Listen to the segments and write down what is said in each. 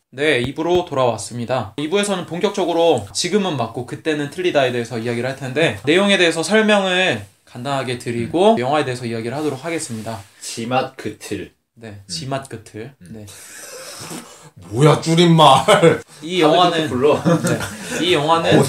네, 2부로 돌아왔습니다. 2부에서는 본격적으로 지금은 맞고 그때는 틀리다에 대해서 이야기를 할 텐데 내용에 대해서 설명을 간단하게 드리고 영화에 대해서 이야기를 하도록 하겠습니다. 지맛 그틀. 네, 지맛 끝을. 네. 뭐야 줄임말. 이 영화는 불러. 네, 이 영화는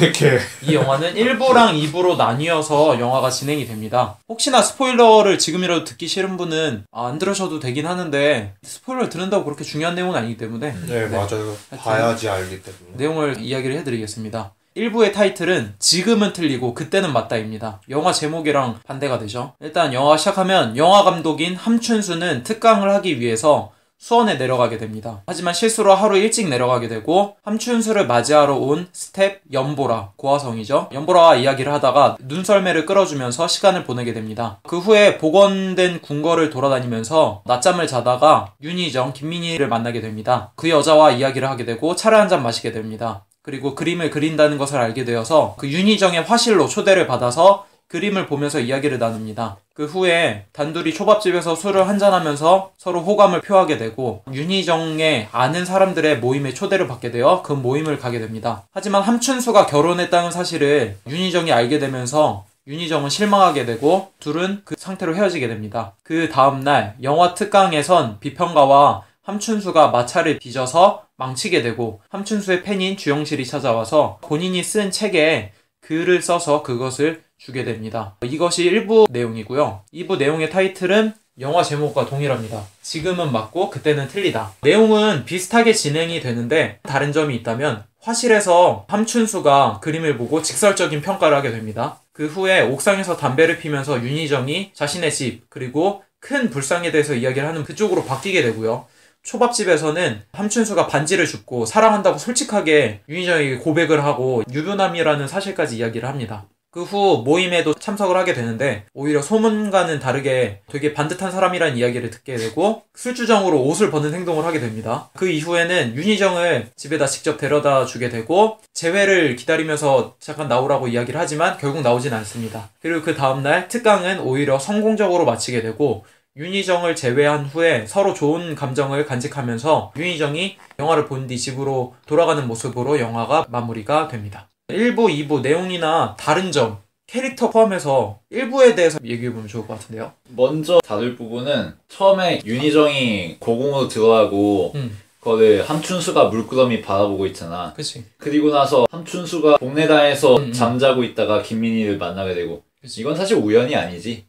1부랑 2부로 나뉘어서 영화가 진행이 됩니다. 혹시나 스포일러를 지금이라도 듣기 싫은 분은 안 들으셔도 되긴 하는데 스포일러 들은다고 그렇게 중요한 내용은 아니기 때문에 네, 맞아요. 봐야지 알기 때문에 내용을 이야기를 해드리겠습니다. 1부의 타이틀은 지금은 틀리고 그때는 맞다입니다. 영화 제목이랑 반대가 되죠. 일단 영화가 시작하면 영화 감독인 함춘수는 특강을 하기 위해서 수원에 내려가게 됩니다. 하지만 실수로 하루 일찍 내려가게 되고 함춘수를 맞이하러 온 스텝 연보라, 고화성이죠. 연보라와 이야기를 하다가 눈썰매를 끌어주면서 시간을 보내게 됩니다. 그 후에 복원된 궁궐을 돌아다니면서 낮잠을 자다가 윤희정, 김민희를 만나게 됩니다. 그 여자와 이야기를 하게 되고 차를 한잔 마시게 됩니다. 그리고 그림을 그린다는 것을 알게 되어서 그 윤희정의 화실로 초대를 받아서 그림을 보면서 이야기를 나눕니다. 그 후에 단둘이 초밥집에서 술을 한잔하면서 서로 호감을 표하게 되고 윤희정의 아는 사람들의 모임에 초대를 받게 되어 그 모임을 가게 됩니다. 하지만 함춘수가 결혼했다는 사실을 윤희정이 알게 되면서 윤희정은 실망하게 되고 둘은 그 상태로 헤어지게 됩니다. 그 다음날 영화 특강에선 비평가와 함춘수가 마차를 빚어서 망치게 되고 함춘수의 팬인 주영실이 찾아와서 본인이 쓴 책에 글을 써서 그것을 주게 됩니다. 이것이 1부 내용이고요. 2부 내용의 타이틀은 영화 제목과 동일합니다. 지금은 맞고 그때는 틀리다. 내용은 비슷하게 진행이 되는데 다른 점이 있다면 화실에서 함춘수가 그림을 보고 직설적인 평가를 하게 됩니다. 그 후에 옥상에서 담배를 피면서 윤희정이 자신의 집 그리고 큰 불상에 대해서 이야기를 하는 그쪽으로 바뀌게 되고요. 초밥집에서는 함춘수가 반지를 줍고 사랑한다고 솔직하게 윤희정에게 고백을 하고 유부남이라는 사실까지 이야기를 합니다. 그 후 모임에도 참석을 하게 되는데 오히려 소문과는 다르게 되게 반듯한 사람이라는 이야기를 듣게 되고 술주정으로 옷을 벗는 행동을 하게 됩니다. 그 이후에는 윤희정을 집에다 직접 데려다 주게 되고 재회를 기다리면서 잠깐 나오라고 이야기를 하지만 결국 나오진 않습니다. 그리고 그 다음날 특강은 오히려 성공적으로 마치게 되고 윤희정을 제외한 후에 서로 좋은 감정을 간직하면서 윤희정이 영화를 본 뒤 집으로 돌아가는 모습으로 영화가 마무리가 됩니다. 1부, 2부 내용이나 다른 점, 캐릭터 포함해서 1부에 대해서 얘기해보면 좋을 것 같은데요. 먼저 다룰 부분은 처음에 윤희정이 고궁으로 들어가고 그거를 함춘수가 물끄러미 바라보고 있잖아. 그치. 그리고 나서 함춘수가 복례당에서 잠자고 있다가 김민희를 만나게 되고 그치. 이건 사실 우연이 아니지.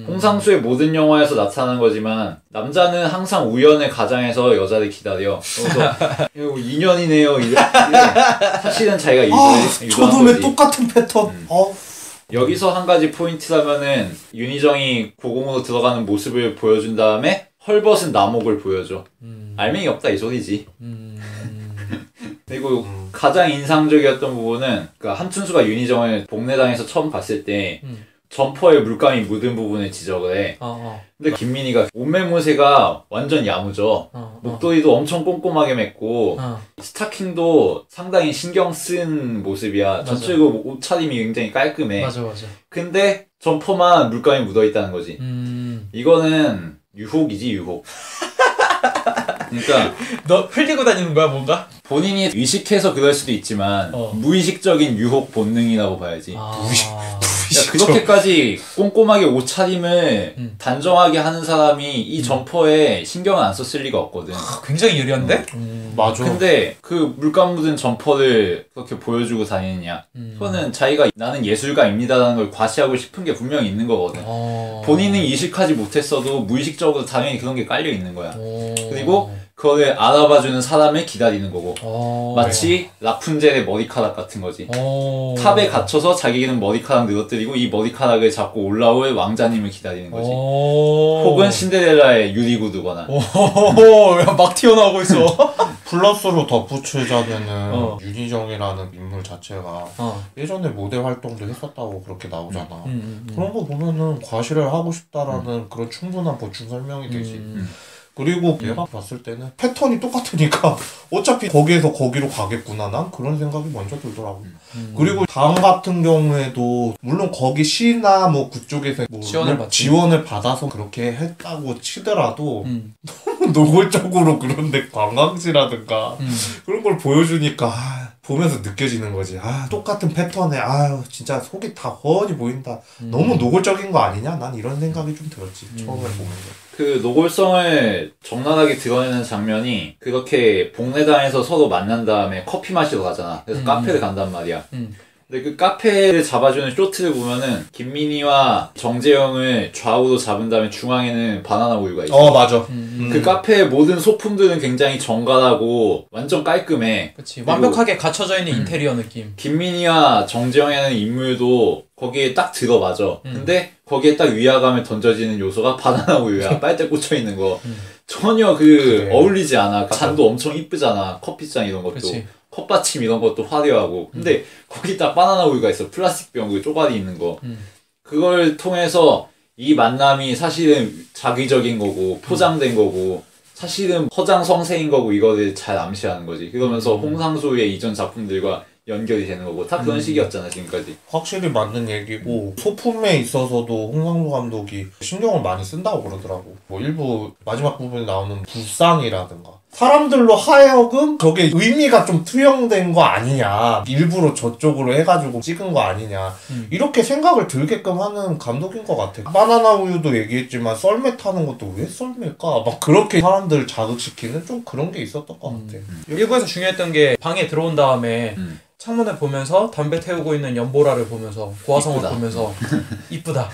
홍상수의 모든 영화에서 나타나는 거지만 남자는 항상 우연을 가장해서 여자를 기다려. 그래서 인연이네요. 사실은 자기가 유도한 거지. 저놈의 똑같은 패턴. 여기서 한 가지 포인트라면은 윤희정이 고궁으로 들어가는 모습을 보여준 다음에 헐벗은 남옥을 보여줘. 알맹이 없다 이 소리지. 그리고 가장 인상적이었던 부분은 그 함춘수가 윤희정을 복례당에서 처음 봤을 때 점퍼에 물감이 묻은 부분을 지적을 해. 근데 김민희가 옷매무새가 완전 야무져. 목도리도 엄청 꼼꼼하게 맸고 스타킹도 상당히 신경 쓴 모습이야. 전체적으로 옷차림이 굉장히 깔끔해. 맞아. 근데 점퍼만 물감이 묻어있다는 거지. 이거는 유혹이지 유혹. 그러니까 너 흘리고 다니는 거야 뭔가? 본인이 의식해서 그럴 수도 있지만 무의식적인 유혹 본능이라고 봐야지. 그렇게까지 꼼꼼하게 옷차림을 단정하게 하는 사람이 이 점퍼에 신경을 안 썼을 리가 없거든. 굉장히 예리한데? 맞아. 근데 그 물감 묻은 점퍼를 그렇게 보여주고 다니느냐. 그거는 자기가 나는 예술가입니다라는 걸 과시하고 싶은 게 분명히 있는 거거든. 본인은 의식하지 못했어도 무의식적으로 당연히 그런 게 깔려 있는 거야. 그리고 그거를 알아봐주는 사람을 기다리는 거고 마치 라푼젤의 머리카락 같은 거지. 탑에 갇혀서 자기는 머리카락 늘어뜨리고 이 머리카락을 잡고 올라올 왕자님을 기다리는 거지. 혹은 신데렐라의 유리구두거나. 막 튀어나오고 있어. 플러스로 덧붙이자면은 윤희정이라는 인물 자체가 예전에 모델 활동도 했었다고 그렇게 나오잖아. 그런 거 보면은 과시를 하고 싶다라는 그런 충분한 보충 설명이 되지. 그리고 내가 봤을 때는 패턴이 똑같으니까 어차피 거기에서 거기로 가겠구나 난 그런 생각이 먼저 들더라고. 그리고 다음 같은 경우에도 물론 거기 시나 뭐 그쪽에서 뭐 지원을 받아서 그렇게 했다고 치더라도 너무 노골적으로 그런데 관광지라든가 그런 걸 보여주니까 보면서 느껴지는 거지. 똑같은 패턴에 진짜 속이 다 훤히 보인다. 너무 노골적인 거 아니냐? 난 이런 생각이 좀 들었지. 처음에 보면서. 그 노골성을 적나라하게 드러내는 장면이 그렇게 복례당에서 서로 만난 다음에 커피 마시러 가잖아. 그래서 카페를 간단 말이야. 근데 그 카페를 잡아주는 쇼트를 보면은 김민희와 정재영을 좌우로 잡은 다음에 중앙에는 바나나 우유가 있어. 맞아. 그 카페의 모든 소품들은 굉장히 정갈하고 완전 깔끔해. 그치. 완벽하게 갖춰져 있는 인테리어 느낌. 김민희와 정재영이라는 인물도 거기에 딱 들어맞아. 근데 거기에 딱 위화감에 던져지는 요소가 바나나 우유야. 빨대 꽂혀 있는 거. 전혀 그래. 어울리지 않아. 잔도 엄청 이쁘잖아. 커피잔 이런 것도. 그치. 컵받침 이런 것도 화려하고. 근데 거기 딱 바나나 우유가 있어. 플라스틱 병, 그 쪼가리 있는 거. 그걸 통해서 이 만남이 사실은 자기적인 거고, 포장된 거고, 사실은 허장성세인 거고, 이거를 잘 암시하는 거지. 그러면서 홍상수의 이전 작품들과 연결이 되는 거고, 다 그런 식이었잖아, 지금까지. 확실히 맞는 얘기고, 소품에 있어서도 홍상수 감독이 신경을 많이 쓴다고 그러더라고. 뭐 일부 마지막 부분에 나오는 불상이라든가. 사람들로 하여금 저게 의미가 좀 투영된 거 아니냐. 일부러 저쪽으로 해가지고 찍은 거 아니냐. 이렇게 생각을 들게끔 하는 감독인 것 같아. 바나나 우유도 얘기했지만 썰매 타는 것도 왜 썰매일까? 막 그렇게 사람들을 자극시키는 좀 그런 게 있었던 것 같아. 일부에서 중요했던 게 방에 들어온 다음에 창문을 보면서 담배 태우고 있는 연보라를 보면서 고화성을 이쁘다. 보면서 이쁘다.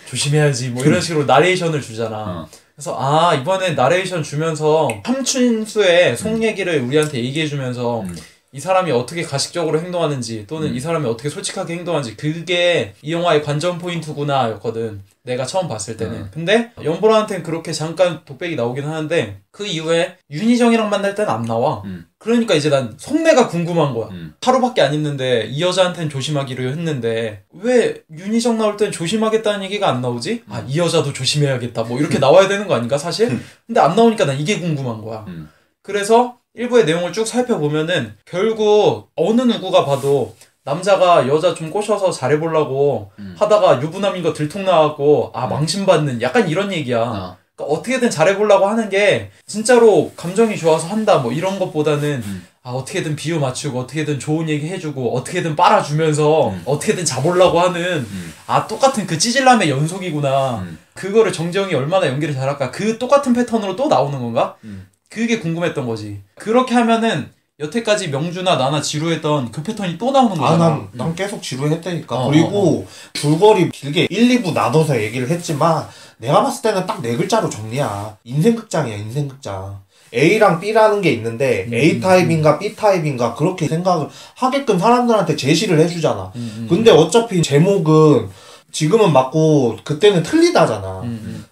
조심해야지 뭐 이런 식으로 나레이션을 주잖아. 그래서 이번에 나레이션 주면서 함춘수의 속 얘기를 우리한테 얘기해주면서 이 사람이 어떻게 가식적으로 행동하는지 또는 이 사람이 어떻게 솔직하게 행동하는지 그게 이 영화의 관전 포인트구나 였거든. 내가 처음 봤을 때는. 근데 연보라한테는 그렇게 잠깐 독백이 나오긴 하는데 그 이후에 윤희정이랑 만날 때는 안 나와. 그러니까 이제 난 속내가 궁금한 거야. 하루밖에 안 있는데 이 여자한테는 조심하기로 했는데 왜 윤희정 나올 땐 조심하겠다는 얘기가 안 나오지? 이 여자도 조심해야겠다 뭐 이렇게 나와야 되는 거 아닌가 사실? 근데 안 나오니까 난 이게 궁금한 거야. 그래서 일부의 내용을 쭉 살펴보면은 결국 어느 누구가 봐도 남자가 여자 좀 꼬셔서 잘해보려고 하다가 유부남인 거 들통나갖고 망신받는 약간 이런 얘기야. 그러니까 어떻게든 잘해보려고 하는 게 진짜로 감정이 좋아서 한다 뭐 이런 것보다는 어떻게든 비유 맞추고 어떻게든 좋은 얘기 해주고 어떻게든 빨아주면서 어떻게든 잡으려고 하는 똑같은 그 찌질남의 연속이구나. 그거를 정재영이 얼마나 연기를 잘할까. 그 똑같은 패턴으로 또 나오는 건가? 그게 궁금했던 거지. 그렇게 하면은 여태까지 명주나 나나 지루했던 그 패턴이 또 나오는 거잖아. 난 계속 지루했다니까. 그리고 줄거리 길게 1, 2부 나눠서 얘기를 했지만 내가 봤을 때는 딱 4글자로 정리야. 인생극장이야, 인생극장. A랑 B라는 게 있는데 A타입인가 B타입인가 그렇게 생각을 하게끔 사람들한테 제시를 해주잖아. 근데 어차피 제목은 지금은 맞고 그때는 틀리다잖아.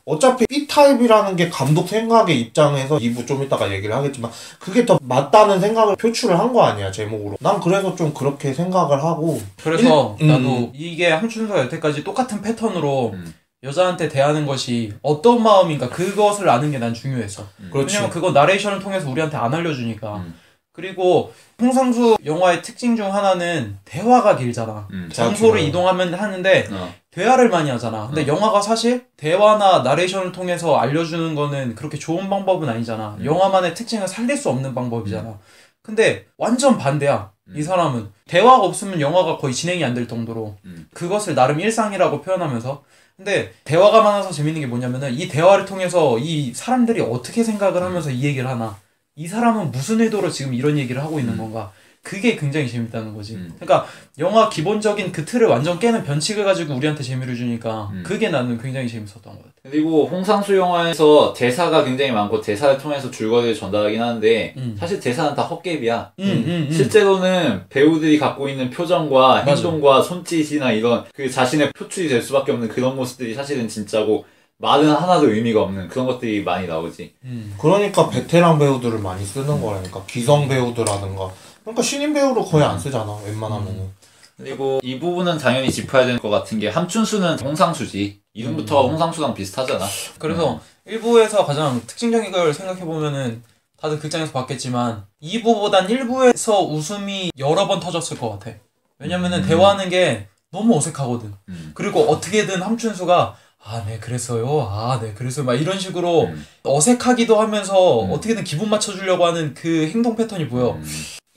어차피 B타입이라는 게 감독 생각의 입장에서 2부 좀 이따가 얘기를 하겠지만 그게 더 맞다는 생각을 표출을 한 거 아니야, 제목으로. 난 그래서 좀 그렇게 생각을 하고. 그래서 나도 이게 함춘수가 여태까지 똑같은 패턴으로 여자한테 대하는 것이 어떤 마음인가 그것을 아는 게 난 중요했어. 왜냐면 그거 나레이션을 통해서 우리한테 안 알려주니까. 그리고 홍상수 영화의 특징 중 하나는 대화가 길잖아. 장소를 이동하면 하는데 대화를 많이 하잖아. 근데 영화가 사실 대화나 나레이션을 통해서 알려주는 거는 그렇게 좋은 방법은 아니잖아. 영화만의 특징을 살릴 수 없는 방법이잖아. 근데 완전 반대야. 이 사람은 대화가 없으면 영화가 거의 진행이 안 될 정도로 그것을 나름 일상이라고 표현하면서 근데 대화가 많아서 재밌는 게 뭐냐면은 이 대화를 통해서 이 사람들이 어떻게 생각을 하면서 이 얘기를 하나 이 사람은 무슨 의도로 지금 이런 얘기를 하고 있는 건가 그게 굉장히 재밌다는 거지. 그러니까 영화 기본적인 그 틀을 완전 깨는 변칙을 가지고 우리한테 재미를 주니까 그게 나는 굉장히 재밌었던 것 같아. 그리고 홍상수 영화에서 대사가 굉장히 많고 대사를 통해서 줄거리를 전달하긴 하는데 사실 대사는 다 헛개비야. 실제로는 배우들이 갖고 있는 표정과 행동과 손짓이나 이런 그 자신의 표출이 될 수밖에 없는 그런 모습들이 사실은 진짜고 말은 하나도 의미가 없는 그런 것들이 많이 나오지. 그러니까 베테랑 배우들을 많이 쓰는 거라니까. 기성 배우들라든가. 그러니까 신인 배우를 거의 안 쓰잖아, 웬만하면은. 그리고 이 부분은 당연히 짚어야 될 것 같은 게 함춘수는 홍상수지. 이름부터 홍상수랑 비슷하잖아. 그래서 1부에서 가장 특징적인 걸 생각해보면은 다들 극장에서 봤겠지만 2부보단 1부에서 웃음이 여러 번 터졌을 것 같아. 왜냐면은 대화하는 게 너무 어색하거든. 그리고 어떻게든 함춘수가 네, 그랬어요. 네, 그랬어요. 막 이런 식으로 어색하기도 하면서 어떻게든 기분 맞춰주려고 하는 그 행동 패턴이 보여.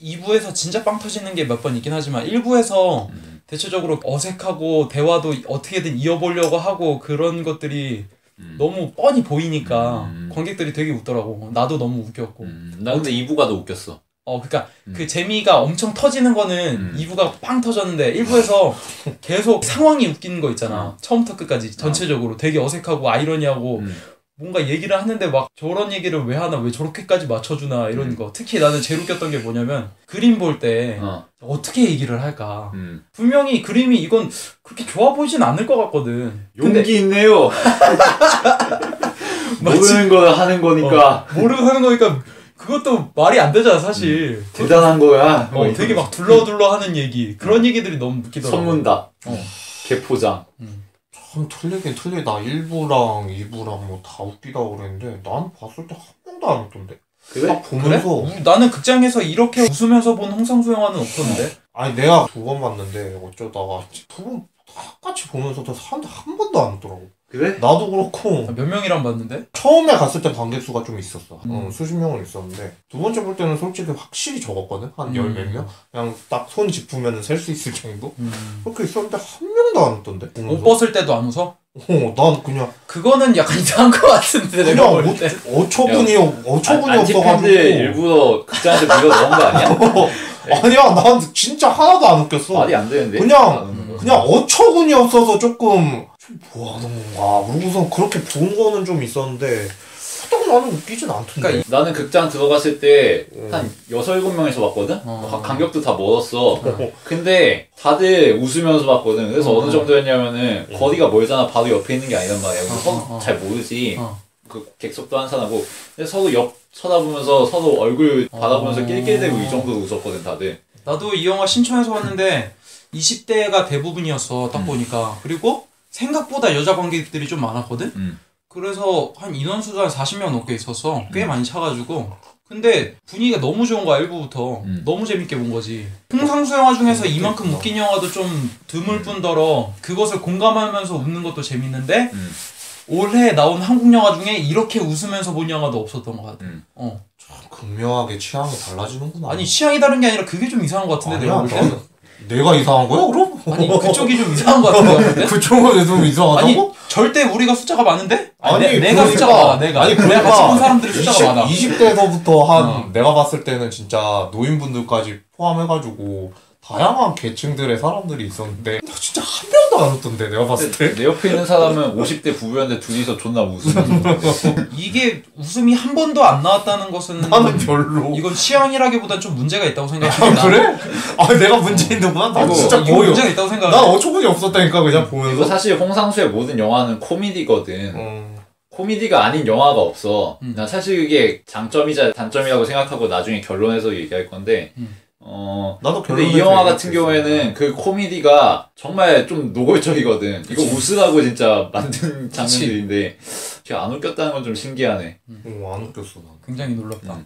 2부에서 진짜 빵 터지는 게 몇 번 있긴 하지만 1부에서 대체적으로 어색하고 대화도 어떻게든 이어보려고 하고 그런 것들이 너무 뻔히 보이니까 관객들이 되게 웃더라고. 나도 너무 웃겼고. 나 근데 2부가 더 웃겼어. 그러니까 그 재미가 엄청 터지는 거는 2부가 빵 터졌는데 1부에서 계속 상황이 웃기는 거 있잖아. 처음부터 끝까지 전체적으로 되게 어색하고 아이러니하고 뭔가 얘기를 하는데 막 저런 얘기를 왜 하나 왜 저렇게까지 맞춰주나 이런 거. 특히 나는 제일 웃겼던 게 뭐냐면 그림 볼 때 어떻게 얘기를 할까. 분명히 그림이 이건 그렇게 좋아 보이진 않을 것 같거든. 용기 있네요. 모르는 걸 하는 거니까. 모르고 하는 거니까 그것도 말이 안 되잖아 사실. 대단한 거야. 되게 막 둘러둘러 하는 얘기. 그런 얘기들이 너무 웃기더라고. 선문답. 개포장. 참 틀리긴 틀리다. 1부랑 2부랑 뭐 다 웃기다고 그랬는데 난 봤을 때 한 명도 안 웃던데. 그래? 딱 보면서 그래? 나는 극장에서 이렇게 웃으면서 본 홍상수 영화는 없었는데. 아니 내가 2번 봤는데 어쩌다가 2번 똑같이 보면서도 사람들 한 번도 안 웃더라고. 그래? 나도 그렇고 몇 명이랑 봤는데? 처음에 갔을 때 관객 수가 좀 있었어. 수십 명은 있었는데 두 번째 볼 때는 솔직히 확실히 적었거든. 한 열 몇 명? 그냥 딱 손 짚으면 셀 수 있을 정도? 그렇게 있었는데 한 명도 안 웃던데. 옷 벗을 때도 안 웃어? 난 그냥 그거는 약간 이상한 것 같은데 내가 볼 때. 어처구니 없어가지고. 안티팬들 일부러 극장에서 밀어 넣은 거 아니야? 아니야, 난 진짜 하나도 안 웃겼어. 말이 안 되는데. 그냥 어처구니 없어서 조금 뭐 하는 건가. 그러고서 그렇게 본 거는 좀 있었는데 딱 나는 웃기진 않던데. 그러니까 나는 극장 들어갔을 때 한 6, 7명에서 봤거든? 간격도 다 멀었어. 근데 다들 웃으면서 봤거든. 그래서 어느 정도였냐면은 거리가 멀잖아. 바로 옆에 있는 게 아니란 말이야. 서로 잘 모르지. 그 객석도 한산하고. 근데 서로 옆 쳐다보면서 서로 얼굴 바라보면서 낄낄대고 이 정도로 웃었거든 다들. 나도 이 영화 신촌에서 봤는데 20대가 대부분이었어 딱 보니까. 그리고 생각보다 여자 관객들이 좀 많았거든? 그래서 한 인원수도 한 40명 넘게 있었어. 꽤 많이 차가지고. 근데 분위기가 너무 좋은 거야 1부부터. 너무 재밌게 본 거지. 홍상수 영화 중에서 이만큼 웃긴 영화도 좀 드물 뿐더러 그것을 공감하면서 웃는 것도 재밌는데 올해 나온 한국 영화 중에 이렇게 웃으면서 본 영화도 없었던 것 같아. 참 극명하게 취향이 달라지는구나. 아니 취향이 다른 게 아니라 그게 좀 이상한 것 같은데 내가 볼 때는. 내가 이상한 거야 그럼? 아니 그쪽이 좀 이상한 것 같은데. 그쪽은 좀 이상하다고? 아니 절대 우리가 숫자가 많은데? 아니 내가 그러니까, 숫자가 많아. 내가 같이 본 사람들이 숫자가 많아. 20대서부터 한 내가 봤을 때는 진짜 노인분들까지 포함해가지고 다양한 계층들의 사람들이 있었는데 진짜 한 명도 안 웃던데 내가 봤을 때. 내 옆에 있는 사람은 50대 부부였는데 둘이서 존나 웃으면서 이게 웃음이 한 번도 안 나왔다는 것은 나는 별로. 이건 취향이라기보단 좀 문제가 있다고 생각해. 그래? 내가 문제 있는구나. 난 진짜 이거 문제가 있다고 생각해. 난 어처구니 없었다니까 그냥 보면서. 이거 사실 홍상수의 모든 영화는 코미디거든. 코미디가 아닌 영화가 없어. 난 사실 그게 장점이자 단점이라고 생각하고 나중에 결론에서 얘기할 건데 나도 근데 이 영화 같은 경우에는 그 코미디가 정말 좀 노골적이거든. 이거 웃으라고 진짜 만든 장면들인데 안 웃겼다는 건 좀 신기하네. 안 웃겼어 난. 굉장히 놀랍다.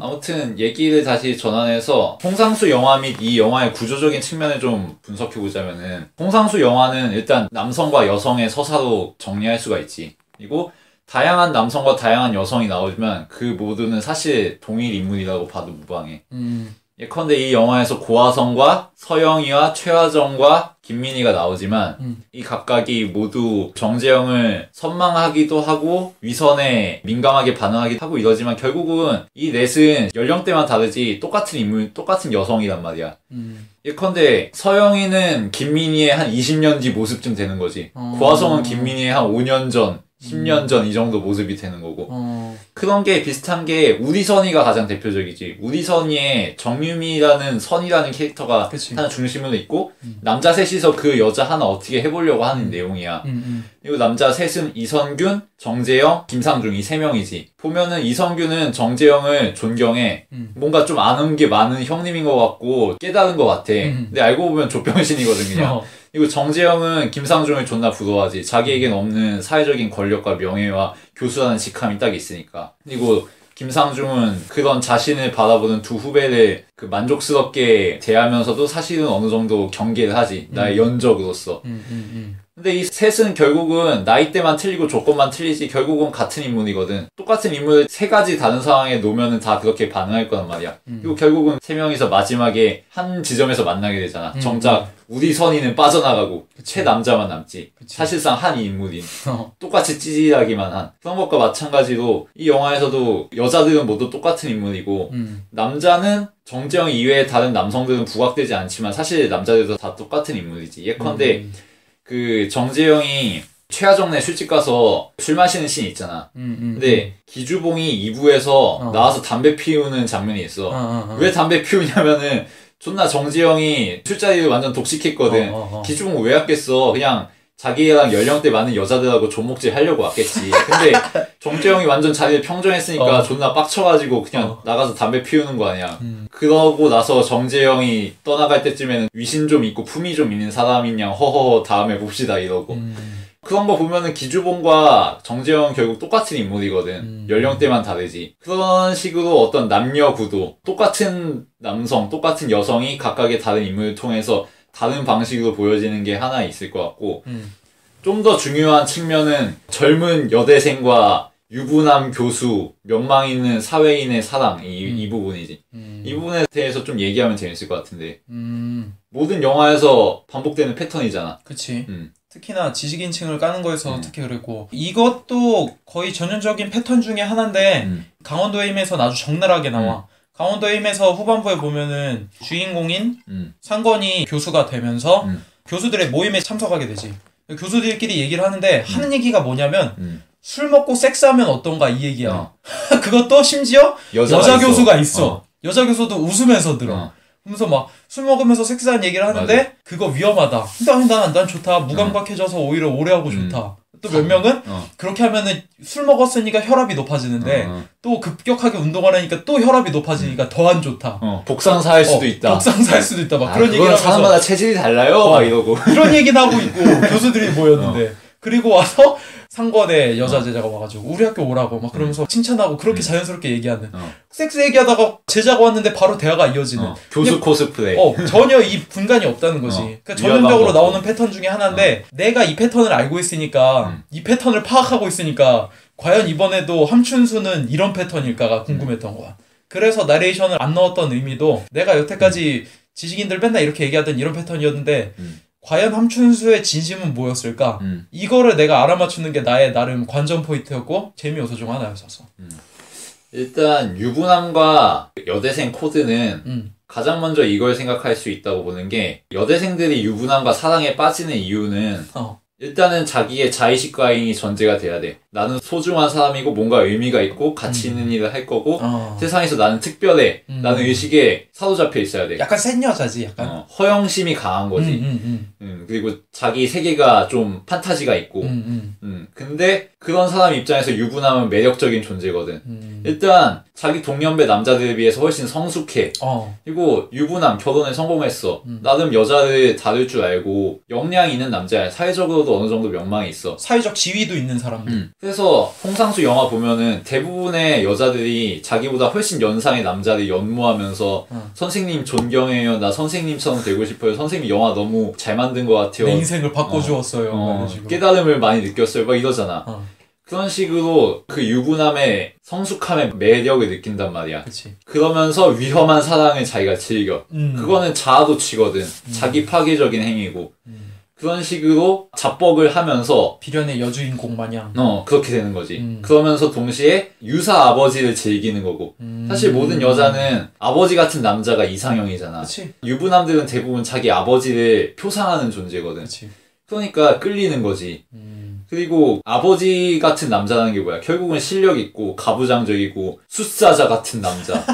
아무튼 얘기를 다시 전환해서 홍상수 영화 및 이 영화의 구조적인 측면을 좀 분석해보자면은 홍상수 영화는 일단 남성과 여성의 서사로 정리할 수가 있지. 그리고 다양한 남성과 다양한 여성이 나오지만 그 모두는 사실 동일 인물이라고 봐도 무방해. 예컨대 이 영화에서 고화성과 서영이와 최화정과 김민희가 나오지만 이 각각이 모두 정재영을 선망하기도 하고 위선에 민감하게 반응하기도 하고 이러지만 결국은 이 넷은 연령대만 다르지 똑같은 인물, 똑같은 여성이란 말이야. 예컨대 서영이는 김민희의 한 20년 뒤 모습쯤 되는 거지. 고화성은 김민희의 한 5년 전, 10년 전 이 정도 모습이 되는 거고. 그런 게 비슷한 게 우리선이가 가장 대표적이지. 우리선이에 정유미라는 선이라는 캐릭터가 그치. 하나 중심으로 있고 남자 셋이서 그 여자 하나 어떻게 해보려고 하는 내용이야. 그리고 남자 셋은 이선균, 정재영, 김상중 이 세 명이지. 보면은 이선균은 정재영을 존경해. 뭔가 좀 아는 게 많은 형님인 것 같고 깨달은 것 같아. 근데 알고 보면 족병신이거든 그냥. 그리고 정재영은 김상중을 존나 부러워하지. 자기에겐 없는 사회적인 권력과 명예와 교수라는 직함이 딱 있으니까. 그리고 김상중은 그런 자신을 바라보는 두 후배를 그 만족스럽게 대하면서도 사실은 어느 정도 경계를 하지. 나의 연적으로서. 근데 이 셋은 결국은 나이대만 틀리고 조건만 틀리지 결국은 같은 인물이거든. 똑같은 인물을 세 가지 다른 상황에 놓으면은 다 그렇게 반응할 거란 말이야. 그리고 결국은 세 명이서 마지막에 한 지점에서 만나게 되잖아. 정작 우리 선이는 빠져나가고 최 남자만 남지. 사실상 한 인물인. 똑같이 찌질하기만 한. 그런 것과 마찬가지로 이 영화에서도 여자들은 모두 똑같은 인물이고 남자는 정재영 이외에 다른 남성들은 부각되지 않지만 사실 남자들도 다 똑같은 인물이지. 예컨대 그 정재영이 최하정네 술집 가서 술 마시는 씬이 있잖아. 근데 기주봉이 2부에서 나와서 담배 피우는 장면이 있어. 왜 담배 피우냐면은 존나 정재영이 술자리를 완전 독식했거든. 기주봉 왜 왔겠어. 그냥 자기랑 연령대 많은 여자들하고 존목질 하려고 왔겠지. 근데 정재영이 완전 자리를 평정했으니까 존나 빡쳐가지고 그냥 나가서 담배 피우는 거 아니야. 그러고 나서 정재영이 떠나갈 때쯤에는 위신 좀 있고 품위 좀 있는 사람인 양 허허 다음에 봅시다 이러고. 그런 거 보면은 기주봉과 정재영은 결국 똑같은 인물이거든. 연령대만 다르지. 그런 식으로 어떤 남녀 구도, 똑같은 남성, 똑같은 여성이 각각의 다른 인물을 통해서 다른 방식으로 보여지는 게 하나 있을 것 같고 좀 더 중요한 측면은 젊은 여대생과 유부남 교수, 명망 있는 사회인의 사랑 이 부분이지. 이 부분에 대해서 좀 얘기하면 재밌을 것 같은데 모든 영화에서 반복되는 패턴이잖아. 그치. 특히나 지식인층을 까는 거에서 특히 그랬고 이것도 거의 전형적인 패턴 중에 하나인데 강원도의 힘에서 아주 적나라하게 나와. 강원도의 힘에서 후반부에 보면은 주인공인 상건이 교수가 되면서 교수들의 모임에 참석하게 되지. 교수들끼리 얘기를 하는데 하는 얘기가 뭐냐면 술 먹고 섹스하면 어떤가 이 얘기야. 그것도 심지어 여자 교수가 있어. 여자 교수도 웃으면서 들어. 그러면서 막 술 먹으면서 섹스하는 얘기를 하는데 맞아. 그거 위험하다. 근데 난 좋다. 무감각해져서 오히려 오래 하고 좋다. 또 몇 명은 그렇게 하면은 술 먹었으니까 혈압이 높아지는데 또 급격하게 운동을 하니까 또 혈압이 높아지니까 더 안 좋다. 복상사할 수도 있다. 복상사할 수도 있다. 막 그런 얘기를 하면서 사람마다 체질이 달라요. 막 이러고 이런 얘기도 하고 있고 교수들이 모였는데 그리고 와서 상권에 여자 제자가 와가지고 우리 학교 오라고 막 그러면서 칭찬하고 그렇게 자연스럽게 얘기하는 섹스 얘기하다가 제자가 왔는데 바로 대화가 이어지는 교수 코스프레 전혀 이 분간이 없다는 거지. 그러니까 전형적으로 나오는 패턴 중에 하나인데 내가 이 패턴을 알고 있으니까 이 패턴을 파악하고 있으니까 과연 이번에도 함춘수는 이런 패턴일까가 궁금했던 거야. 그래서 나레이션을 안 넣었던 의미도 내가 여태까지 지식인들 맨날 이렇게 얘기하던 이런 패턴이었는데 과연 함춘수의 진심은 뭐였을까? 이거를 내가 알아맞추는 게 나의 나름 관전 포인트였고 재미 요소 중 하나였었어. 일단 유부남과 여대생 코드는 가장 먼저 이걸 생각할 수 있다고 보는 게 여대생들이 유부남과 사랑에 빠지는 이유는 일단은 자기의 자의식과잉이 전제가 돼야 돼. 나는 소중한 사람이고 뭔가 의미가 있고 가치 있는 일을 할 거고 세상에서 나는 특별해. 라는 의식에 사로잡혀 있어야 돼. 약간 센 여자지. 약간 허영심이 강한 거지. 그리고 자기 세계가 좀 판타지가 있고 근데 그런 사람 입장에서 유부남은 매력적인 존재거든. 일단 자기 동년배 남자들에 비해서 훨씬 성숙해. 그리고 유부남 결혼에 성공했어. 나름 여자를 다룰 줄 알고 역량 있는 남자야. 사회적으로도 어느 정도 명망이 있어. 사회적 지위도 있는 사람들. 그래서 홍상수 영화 보면은 대부분의 여자들이 자기보다 훨씬 연상의 남자를 연모하면서 선생님 존경해요. 나 선생님처럼 되고 싶어요. 선생님 영화 너무 잘 만든 것 같아요. 내 인생을 바꿔주었어요. 깨달음을 많이 느꼈어요. 막 이러잖아. 그런 식으로 그 유부남의 성숙함의 매력을 느낀단 말이야. 그치. 그러면서 위험한 사랑을 자기가 즐겨. 그거는 자아도취거든. 자기 파괴적인 행위고. 그런 식으로 자뻑을 하면서 비련의 여주인공 마냥 그렇게 되는 거지. 그러면서 동시에 유사 아버지를 즐기는 거고 사실 모든 여자는 아버지 같은 남자가 이상형이잖아. 그치. 유부남들은 대부분 자기 아버지를 표상하는 존재거든. 그치. 그러니까 끌리는 거지. 그리고 아버지 같은 남자라는 게 뭐야? 결국은 실력 있고 가부장적이고 숫사자 같은 남자.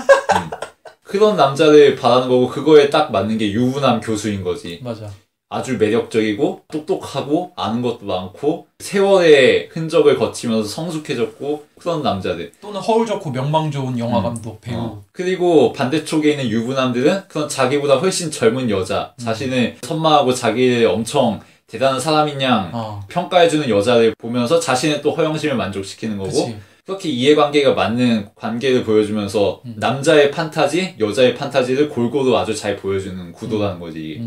그런 남자를 바라는 거고 그거에 딱 맞는 게 유부남 교수인 거지. 맞아. 아주 매력적이고 똑똑하고 아는 것도 많고 세월의 흔적을 거치면서 성숙해졌고 그런 남자들. 또는 허울 좋고 명망 좋은 영화 감독, 배우. 그리고 반대쪽에 있는 유부남들은 그런 자기보다 훨씬 젊은 여자, 자신을 선망하고 자기를 엄청 대단한 사람인 양 평가해주는 여자를 보면서 자신의 또 허영심을 만족시키는 거고 그치. 그렇게 이해관계가 맞는 관계를 보여주면서 남자의 판타지, 여자의 판타지를 골고루 아주 잘 보여주는 구도라는 거지.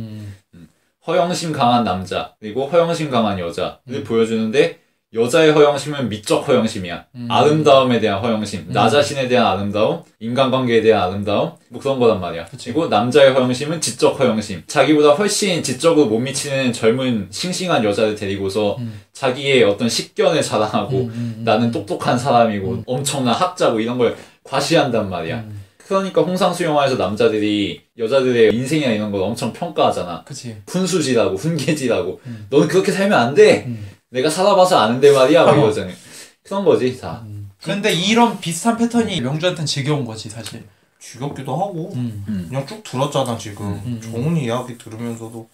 허영심 강한 남자 그리고 허영심 강한 여자를 보여주는데 여자의 허영심은 미적 허영심이야. 아름다움에 대한 허영심, 나 자신에 대한 아름다움, 인간관계에 대한 아름다움 뭐 그런 거란 말이야. 그치. 그리고 남자의 허영심은 지적 허영심. 자기보다 훨씬 지적으로 못 미치는 젊은 싱싱한 여자를 데리고서 자기의 어떤 식견을 자랑하고 나는 똑똑한 사람이고 엄청난 학자고 이런 걸 과시한단 말이야. 그러니까 홍상수 영화에서 남자들이 여자들의 인생이나 이런 걸 엄청 평가하잖아. 그치. 훈수지라고 훈계지라고 너는 그렇게 살면 안 돼. 내가 살아봐서 아는데 말이야. 뭐 이러잖아. 그런 거지 다. 근데 이런 비슷한 패턴이 명주한테는 지겨운 거지 사실. 지겹기도 하고 그냥 쭉 들었잖아 지금. 정훈이 이야기 들으면서도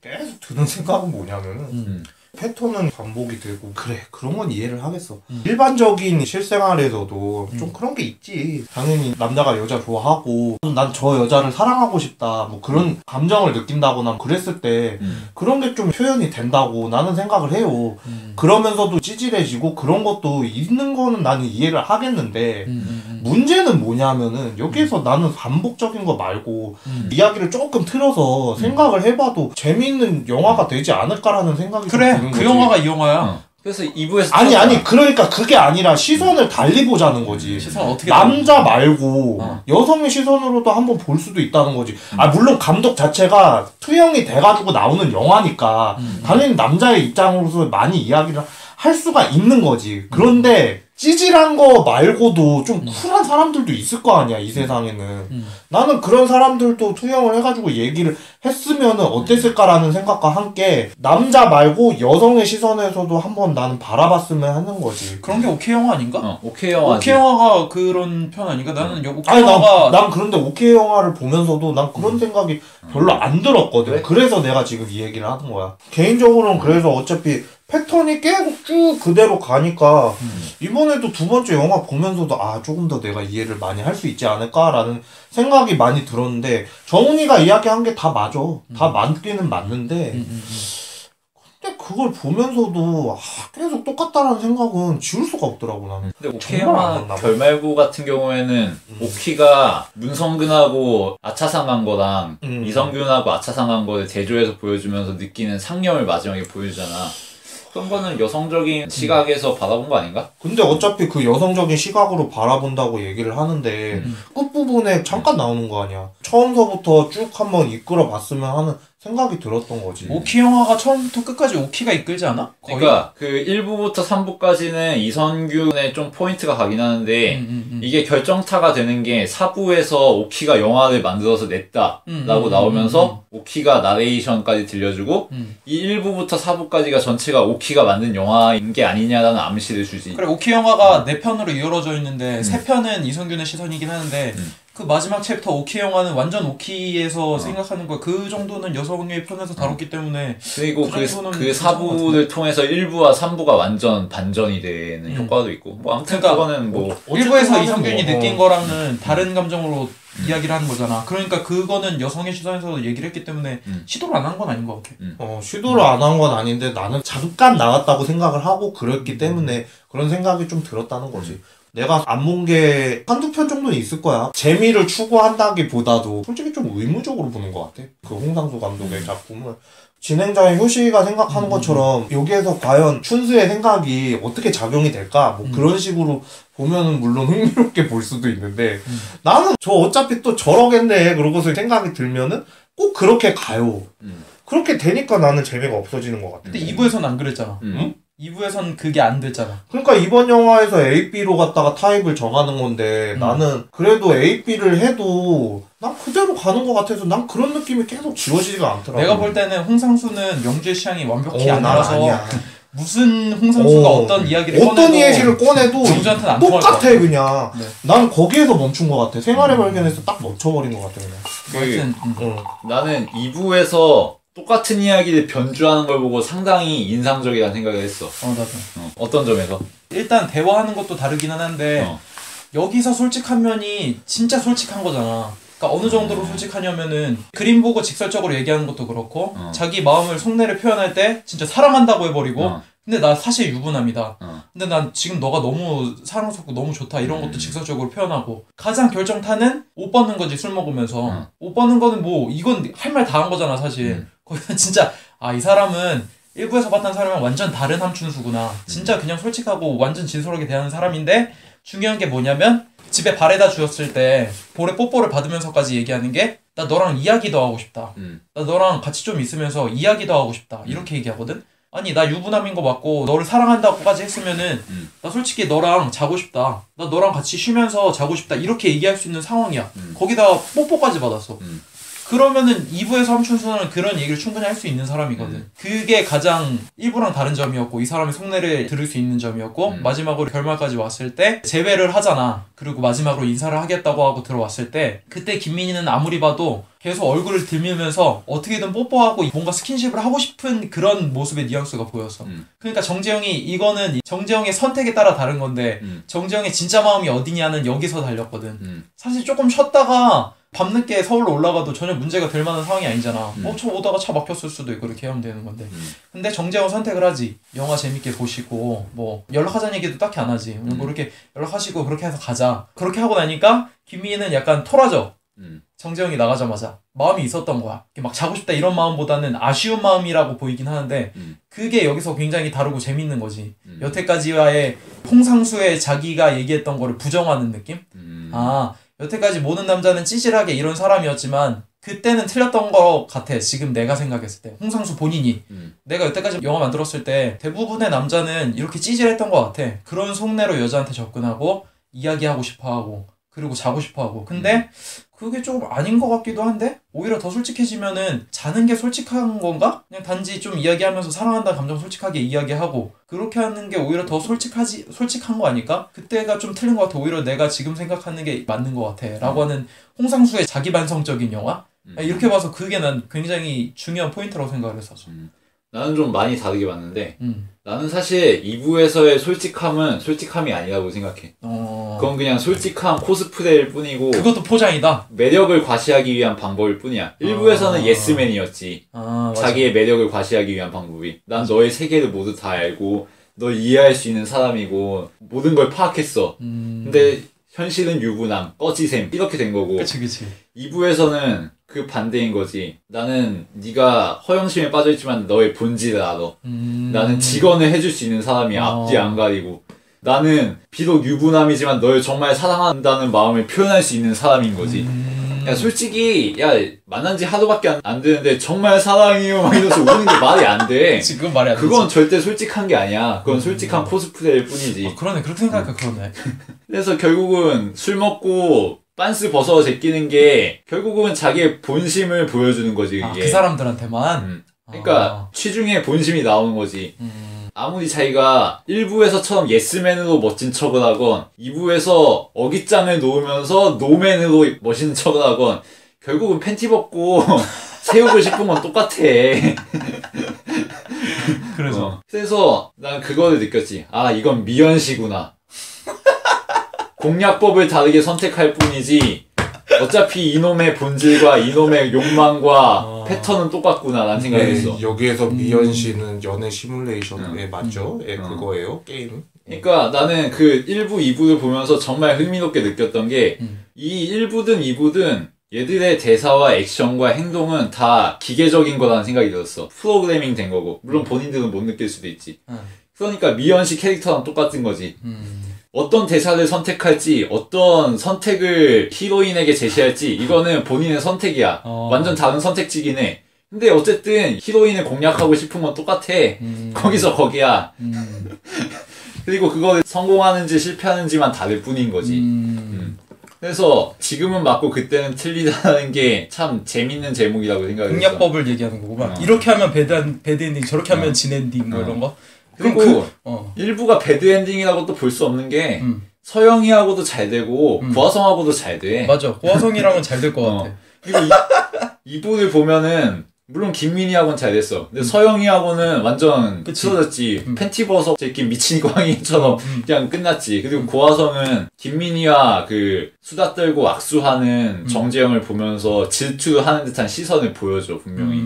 계속 드는 생각은 뭐냐면은 패턴은 반복이 되고 그래 그런 건 이해를 하겠어. 일반적인 실생활에서도 좀 그런 게 있지. 당연히 남자가 여자 좋아하고 난 저 여자를 사랑하고 싶다 뭐 그런 감정을 느낀다거나 그랬을 때 그런 게 좀 표현이 된다고 나는 생각을 해요. 그러면서도 찌질해지고 그런 것도 있는 거는 나는 이해를 하겠는데 문제는 뭐냐면은 여기에서 나는 반복적인 거 말고 이야기를 조금 틀어서 생각을 해봐도 재미있는 영화가 되지 않을까라는 생각이 좀 그래 드는 그 거지. 영화가 이 영화야. 그래서 2부에서 아니 그러니까 그게 아니라 시선을 달리 보자는 거지. 시선 어떻게 남자 말고 여성의 시선으로도 한번 볼 수도 있다는 거지. 아 물론 감독 자체가 투영이 돼가지고 나오는 영화니까 당연히 남자의 입장으로서 많이 이야기를 할 수가 있는 거지. 그런데 찌질한 거 말고도 좀 쿨한 사람들도 있을 거 아니야 이 세상에는. 나는 그런 사람들도 투영을 해가지고 얘기를 했으면 어땠을까라는 생각과 함께 남자 말고 여성의 시선에서도 한번 나는 바라봤으면 하는 거지. 그런 게 오케이 영화 아닌가? 오케이 영화지. 오케이 영화가 그런 편 아닌가? 나는 오케이 아니 영화가 난 그런데 오케이 영화를 보면서도 난 그런 생각이 별로 안 들었거든. 그래? 그래서 내가 지금 이 얘기를 하는 거야. 개인적으로는 그래서 어차피 패턴이 계속 쭉 그대로 가니까 이번에도 두 번째 영화 보면서도 아 조금 더 내가 이해를 많이 할 수 있지 않을까라는 생각이 많이 들었는데 정훈이가 이야기한 게 다 맞아. 다 맞기는 맞는데 근데 그걸 보면서도 계속 똑같다라는 생각은 지울 수가 없더라고 나는. 근데 오키 정말 안 영화 맞나 봐. 별말고 같은 경우에는 오키가 문성근하고 아차상한 거랑 이성균하고 아차상한 거를 대조해서 보여주면서 느끼는 상념을 마지막에 보여주잖아. 그런 거는 여성적인 시각에서 바라본 거 아닌가? 근데 어차피 그 여성적인 시각으로 바라본다고 얘기를 하는데 끝부분에 잠깐 나오는 거 아니야. 처음서부터 쭉 한번 이끌어 봤으면 하는 생각이 들었던 거지. 오키 영화가 처음부터 끝까지 오키가 이끌지 않아? 거의? 그러니까 그 1부부터 3부까지는 이선균의 좀 포인트가 가긴 하는데 이게 결정타가 되는 게 4부에서 오키가 영화를 만들어서 냈다라고 나오면서 오키가 나레이션까지 들려주고 이 1부부터 4부까지가 전체가 오키가 만든 영화인 게 아니냐라는 암시를 주지. 그래 오키 영화가 4편으로 이어져 있는데 3편은 이성균의 시선이긴 하는데 그 마지막 챕터 오키 영화는 완전 오키에서 생각하는 거야. 그 정도는 여성의 편에서 다뤘기 때문에 그리고 그 정도는 4부를 통해서 1부와 3부가 완전 반전이 되는 효과도 있고 뭐 아무튼 그러니까 그거는 뭐 일부에서 이성균이 느낀 거랑은 다른 감정으로 이야기를 하는 거잖아. 그러니까 그거는 여성의 시선에서 얘기를 했기 때문에 시도를 안 한 건 아닌 것 같아. 시도를 안 한 건 아닌데 나는 잠깐 나왔다고 생각을 하고 그랬기 때문에 그런 생각이 좀 들었다는 거지. 내가 안 본 게 한두 편 정도는 있을 거야. 재미를 추구한다기보다도 솔직히 좀 의무적으로 보는 것 같아. 그 홍상수 감독의 작품을. 진행자의 효시가 생각하는 것처럼 여기에서 과연 춘수의 생각이 어떻게 작용이 될까? 뭐 그런 식으로 보면은 물론 흥미롭게 볼 수도 있는데 나는 저 어차피 또 저러겠네 그러고서 생각이 들면은 꼭 그렇게 가요. 그렇게 되니까 나는 재미가 없어지는 것 같아. 근데 2부에서는 안 그랬잖아. 응? 2부에서는 그게 안 됐잖아. 그러니까 이번 영화에서 A, B로 갖다가 타입을 정하는 건데 나는 그래도 A, B를 해도 난 그대로 가는 것 같아서 난 그런 느낌이 계속 지워지지가 않더라고. 내가 볼 때는 홍상수는 명주의 취향이 완벽히 안 난 알아서 아니야. 무슨 홍상수가 어떤 이야기를 어떤 예시를 꺼내도 정주한테는 안 통할 똑같아 것 같아. 그냥. 네. 난 거기에서 멈춘 것 같아. 생활의 발견에서 딱 멈춰버린 것 같아 그냥. 하여튼 나는 2부에서 똑같은 이야기를 변주하는 걸 보고 상당히 인상적이라는 생각을 했어. 나도. 어떤 점에서? 일단 대화하는 것도 다르기는 한데 여기서 솔직한 면이 진짜 솔직한 거잖아. 그러니까 어느 정도로 솔직하냐면은 그림 보고 직설적으로 얘기하는 것도 그렇고 자기 마음을 속내를 표현할 때 진짜 사랑한다고 해버리고 근데 나 사실 유부남이다. 근데 난 지금 너가 너무 사랑스럽고 너무 좋다 이런 것도 직설적으로 표현하고 가장 결정타는 옷 벗는 거지 술 먹으면서 옷 벗는 거는 뭐 이건 할 말 다 한 거잖아 사실. 거기는 진짜 이 사람은 일부에서 봤던 사람은 완전 다른 함춘수구나. 진짜 그냥 솔직하고 완전 진솔하게 대하는 사람인데 중요한 게 뭐냐면 집에 발에다 주었을 때 볼에 뽀뽀를 받으면서까지 얘기하는 게 나 너랑 이야기도 하고 싶다. 나 너랑 같이 좀 있으면서 이야기도 하고 싶다. 이렇게 얘기하거든. 아니 나 유부남인 거 맞고 너를 사랑한다고까지 했으면은 나 솔직히 너랑 자고 싶다. 나 너랑 같이 쉬면서 자고 싶다. 이렇게 얘기할 수 있는 상황이야. 거기다가 뽀뽀까지 받았어. 그러면은 2부에서 함춘수는 그런 얘기를 충분히 할 수 있는 사람이거든. 그게 가장 1부랑 다른 점이었고 이 사람의 속내를 들을 수 있는 점이었고 마지막으로 결말까지 왔을 때 재회를 하잖아. 그리고 마지막으로 인사를 하겠다고 하고 들어왔을 때 그때 김민희는 아무리 봐도 계속 얼굴을 들밀면서 어떻게든 뽀뽀하고 뭔가 스킨십을 하고 싶은 그런 모습의 뉘앙스가 보였어. 그러니까 정재영이 이거는 정재영의 선택에 따라 다른 건데 정재영의 진짜 마음이 어디냐는 여기서 달렸거든. 사실 조금 쉬었다가 밤늦게 서울로 올라가도 전혀 문제가 될 만한 상황이 아니잖아. 저 오다가 차 막혔을 수도 있고 이렇게 하면 되는 건데. 근데 정재영 선택을 하지. 영화 재밌게 보시고 뭐 연락하자는 얘기도 딱히 안 하지. 뭐 이렇게 연락하시고 그렇게 해서 가자. 그렇게 하고 나니까 김미희는 약간 토라져. 정재영이 나가자마자 마음이 있었던 거야. 막 자고 싶다 이런 마음보다는 아쉬운 마음이라고 보이긴 하는데 그게 여기서 굉장히 다르고 재밌는 거지. 여태까지와의 홍상수의 자기가 얘기했던 거를 부정하는 느낌? 여태까지 모든 남자는 찌질하게 이런 사람이었지만 그때는 틀렸던 것 같아. 지금 내가 생각했을 때 홍상수 본인이 내가 여태까지 영화 만들었을 때 대부분의 남자는 이렇게 찌질했던 것 같아. 그런 속내로 여자한테 접근하고 이야기하고 싶어하고 그리고 자고 싶어하고. 근데 그게 조금 아닌 것 같기도 한데 오히려 더 솔직해지면은 자는 게 솔직한 건가? 그냥 단지 좀 이야기하면서 사랑한다는 감정 솔직하게 이야기하고 그렇게 하는 게 오히려 더 솔직한 거 아닐까? 그때가 좀 틀린 것 같아. 오히려 내가 지금 생각하는 게 맞는 것 같아 라고 하는 홍상수의 자기반성적인 영화? 이렇게 봐서 그게 난 굉장히 중요한 포인트라고 생각을 했었어. 나는 좀 많이 다르게 봤는데 나는 사실 2부에서의 솔직함은 솔직함이 아니라고 생각해. 그건 그냥 솔직한 코스프레일 뿐이고 그것도 포장이다. 매력을 과시하기 위한 방법일 뿐이야. 1부에서는 예스맨이었지. 자기의 매력을 과시하기 위한 방법이. 난 너의 세계를 모두 다 알고 널 이해할 수 있는 사람이고 모든 걸 파악했어. 근데 현실은 유부남, 꺼지셈 이렇게 된 거고. 그치. 2부에서는 그 반대인 거지. 나는 네가 허영심에 빠져있지만 너의 본질을 알아. 나는 직언을 해줄 수 있는 사람이야. 앞뒤 안 가리고. 나는 비록 유부남이지만 널 정말 사랑한다는 마음을 표현할 수 있는 사람인 거지. 야 솔직히 만난 지 하루밖에 안 되는데 정말 사랑해요 막 이러면서 우는 게 말이 안 돼. 지금 말이 안 돼. 그건 절대 솔직한 게 아니야. 그건 솔직한 코스프레일 뿐이지. 그러네. 그렇게 생각하니까 그러네. 그래서 결국은 술 먹고 빤스 벗어 제끼는 게 결국은 자기의 본심을 보여주는 거지. 이게. 그 사람들한테만? 그러니까 취중에 본심이 나오는 거지. 아무리 자기가 1부에서처럼 예스맨으로 멋진 척을 하건 2부에서 어깃장을 놓으면서 노맨으로 멋있는 척을 하건 결국은 팬티 벗고 세우고 싶은 건 똑같아. 그래서 난 그거를 느꼈지. 이건 미연시구나. 공략법을 다르게 선택할 뿐이지 어차피 이놈의 본질과 이놈의 욕망과 패턴은 똑같구나 라는 생각을 했어. 여기에서 미연 씨는 연애 시뮬레이션에 맞죠? 그거예요 게임. 그러니까 나는 그 1부 2부를 보면서 정말 흥미롭게 느꼈던 게 이 1부든 2부든 얘들의 대사와 액션과 행동은 다 기계적인 거라는 생각이 들었어. 프로그래밍 된 거고 물론 본인들은 못 느낄 수도 있지. 그러니까 미연 씨 캐릭터랑 똑같은 거지. 어떤 대사를 선택할지 어떤 선택을 히로인에게 제시할지 이거는 본인의 선택이야. 완전 다른 선택지긴 해. 근데 어쨌든 히로인을 공략하고 싶은 건 똑같아. 거기서 거기야. 그리고 그거를 성공하는지 실패하는지만 다를 뿐인 거지. 그래서 지금은 맞고 그때는 틀리다는 게 참 재밌는 제목이라고 생각을 했어. 공략법을 얘기하는 거구만. 이렇게 하면 배드 엔딩, 저렇게 하면 진 엔딩 뭐 이런 거. 그리고 일부가 배드엔딩이라고 또 볼 수 없는 게 서영이하고도 잘 되고 고화성하고도 잘 돼. 맞아. 고화성이랑은 잘 될 것 같아. 그리고 이분을 보면은 물론 김민희하고는 잘 됐어. 근데 서영이하고는 완전 틀어졌지. 팬티 벗어 이렇게 미친 광희처럼 그냥 끝났지. 그리고 고화성은 김민희와 그 수다 떨고 악수하는 정재영을 보면서 질투하는 듯한 시선을 보여줘 분명히.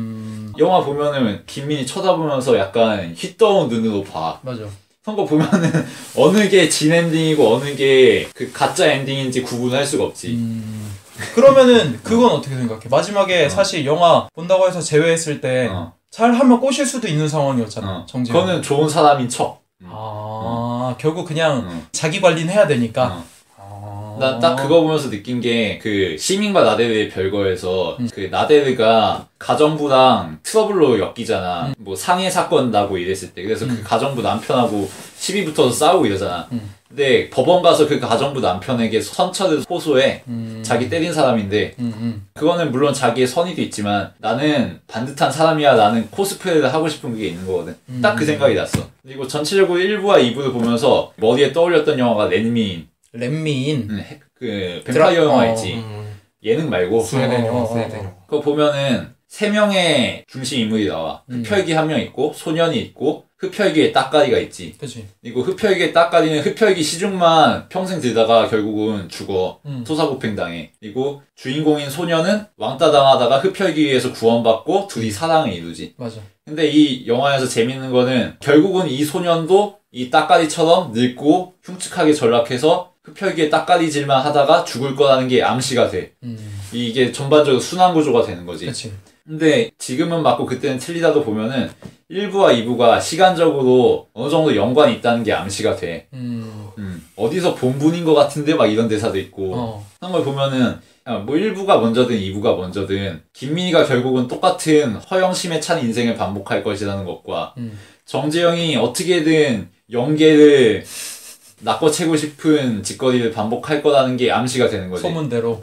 영화 보면은 김민희 쳐다보면서 약간 휘떠운 눈으로 봐. 맞아. 그런 거 보면은 어느 게 진 엔딩이고 어느 게 그 가짜 엔딩인지 구분할 수가 없지. 그러면은 그건 어떻게 생각해? 마지막에 사실 영화 본다고 해서 제외했을 때 잘하면 꼬실 수도 있는 상황이었잖아. 정재영. 그거는 좋은 사람인 척. 결국 그냥 자기 관리는 해야 되니까. 난 딱 그거 보면서 느낀 게 그 시민과 나데르의 별거에서 그 나데르가 가정부랑 트러블로 엮이잖아. 뭐 상해 사건 나고 이랬을 때. 그래서 그 가정부 남편하고 시비 붙어서 싸우고 이러잖아. 근데 법원 가서 그 가정부 남편에게 선처를 호소해. 자기 때린 사람인데 그거는 물론 자기의 선의도 있지만 나는 반듯한 사람이야. 나는 코스프레를 하고 싶은 게 있는 거거든. 딱 그 생각이 났어. 그리고 전체적으로 1부와 2부를 보면서 머리에 떠올렸던 영화가 렛미인. 그 뱀파이어 영화 있지. 예능 말고 스웨덴 영화, 스웨덴 영화. 그거 보면은 3명의 중심 인물이 나와. 흡혈귀 1명 있고 소년이 있고 흡혈귀의 따까리가 있지. 그치. 그리고 흡혈귀의 따까리는 흡혈귀 시중만 평생 들다가 결국은 죽어. 토사구팽 당해. 그리고 주인공인 소년은 왕따 당하다가 흡혈귀에서 구원받고 둘이 사랑을 이루지. 맞아. 근데 이 영화에서 재밌는 거는 결국은 이 소년도 이 따까리처럼 늙고 흉측하게 전락해서 흡혈귀에 따까리질만 하다가 죽을 거라는 게 암시가 돼. 이게 전반적으로 순환 구조가 되는 거지. 그치. 근데 지금은 맞고 그때는 틀리다도 보면은 1부와 2부가 시간적으로 어느 정도 연관이 있다는 게 암시가 돼. 어디서 본 분인 것 같은데 막 이런 대사도 있고. 그런 걸 보면은 뭐 1부가 먼저든 2부가 먼저든 김민희가 결국은 똑같은 허영심에 찬 인생을 반복할 것이라는 것과 정재영이 어떻게든 연계를 낚아채고 싶은 짓거리를 반복할 거라는 게 암시가 되는 거지. 소문대로.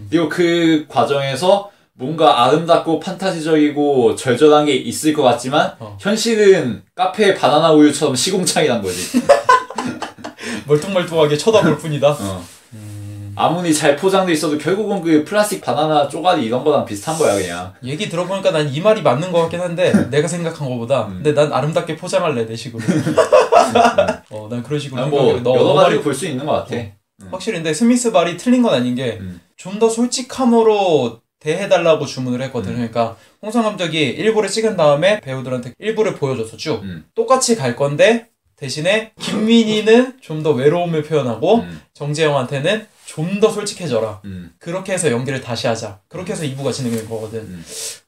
그리고 그 과정에서 뭔가 아름답고 판타지적이고 절절한 게 있을 것 같지만 현실은 카페의 바나나 우유처럼 시궁창이란 거지. 멀뚱멀뚱하게 쳐다볼 뿐이다. 아무리 잘 포장돼 있어도 결국은 그 플라스틱 바나나 쪼가리 이런 거랑 비슷한 거야 그냥. 얘기 들어보니까 난 이 말이 맞는 것 같긴 한데 내가 생각한 거보다 근데 난 아름답게 포장할래 내 식으로. 난 그런 식으로 뭐 여러 가지로 볼 수 있는 것 같아. 확실히 근데 스미스 말이 틀린 건 아닌 게 좀 더 솔직함으로 대해달라고 주문을 했거든. 그러니까 홍상 감독이 1부를 찍은 다음에 배우들한테 1부를 보여줘서 쭉 똑같이 갈 건데 대신에 김민희는 좀 더 외로움을 표현하고 정재영한테는 좀 더 솔직해져라. 그렇게 해서 연기를 다시 하자. 그렇게 해서 2부가 진행된 거거든.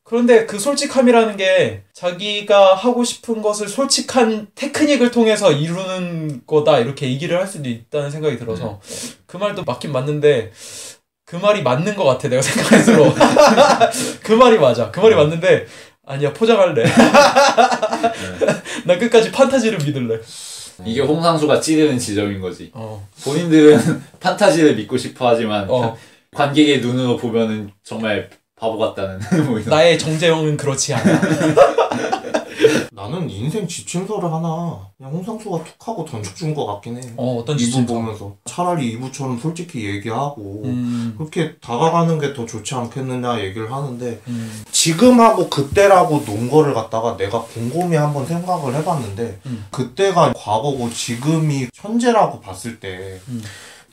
그런데 그 솔직함이라는 게 자기가 하고 싶은 것을 솔직한 테크닉을 통해서 이루는 거다. 이렇게 얘기를 할 수도 있다는 생각이 들어서 그 말도 맞긴 맞는데 그 말이 맞는 것 같아. 내가 생각할수록. 그 말이 맞아. 그 말이 맞는데 아니야 포장할래. 난 끝까지 판타지를 믿을래. 이게 홍상수가 찌르는 지점인 거지. 본인들은 판타지를 믿고 싶어 하지만 관객의 눈으로 보면은 정말 바보 같다는. 뭐 나의 정재영은 그렇지 않아. 나는 인생 지침서를 하나 그냥 홍상수가 툭 하고 던져준 것 같긴 해. 어떤 2부 지침서? 보면서 차라리 2부처럼 솔직히 얘기하고 그렇게 다가가는 게 더 좋지 않겠느냐 얘기를 하는데 지금하고 그때라고 논 거를 갖다가 내가 곰곰이 한번 생각을 해봤는데 그때가 과거고 지금이 현재라고 봤을 때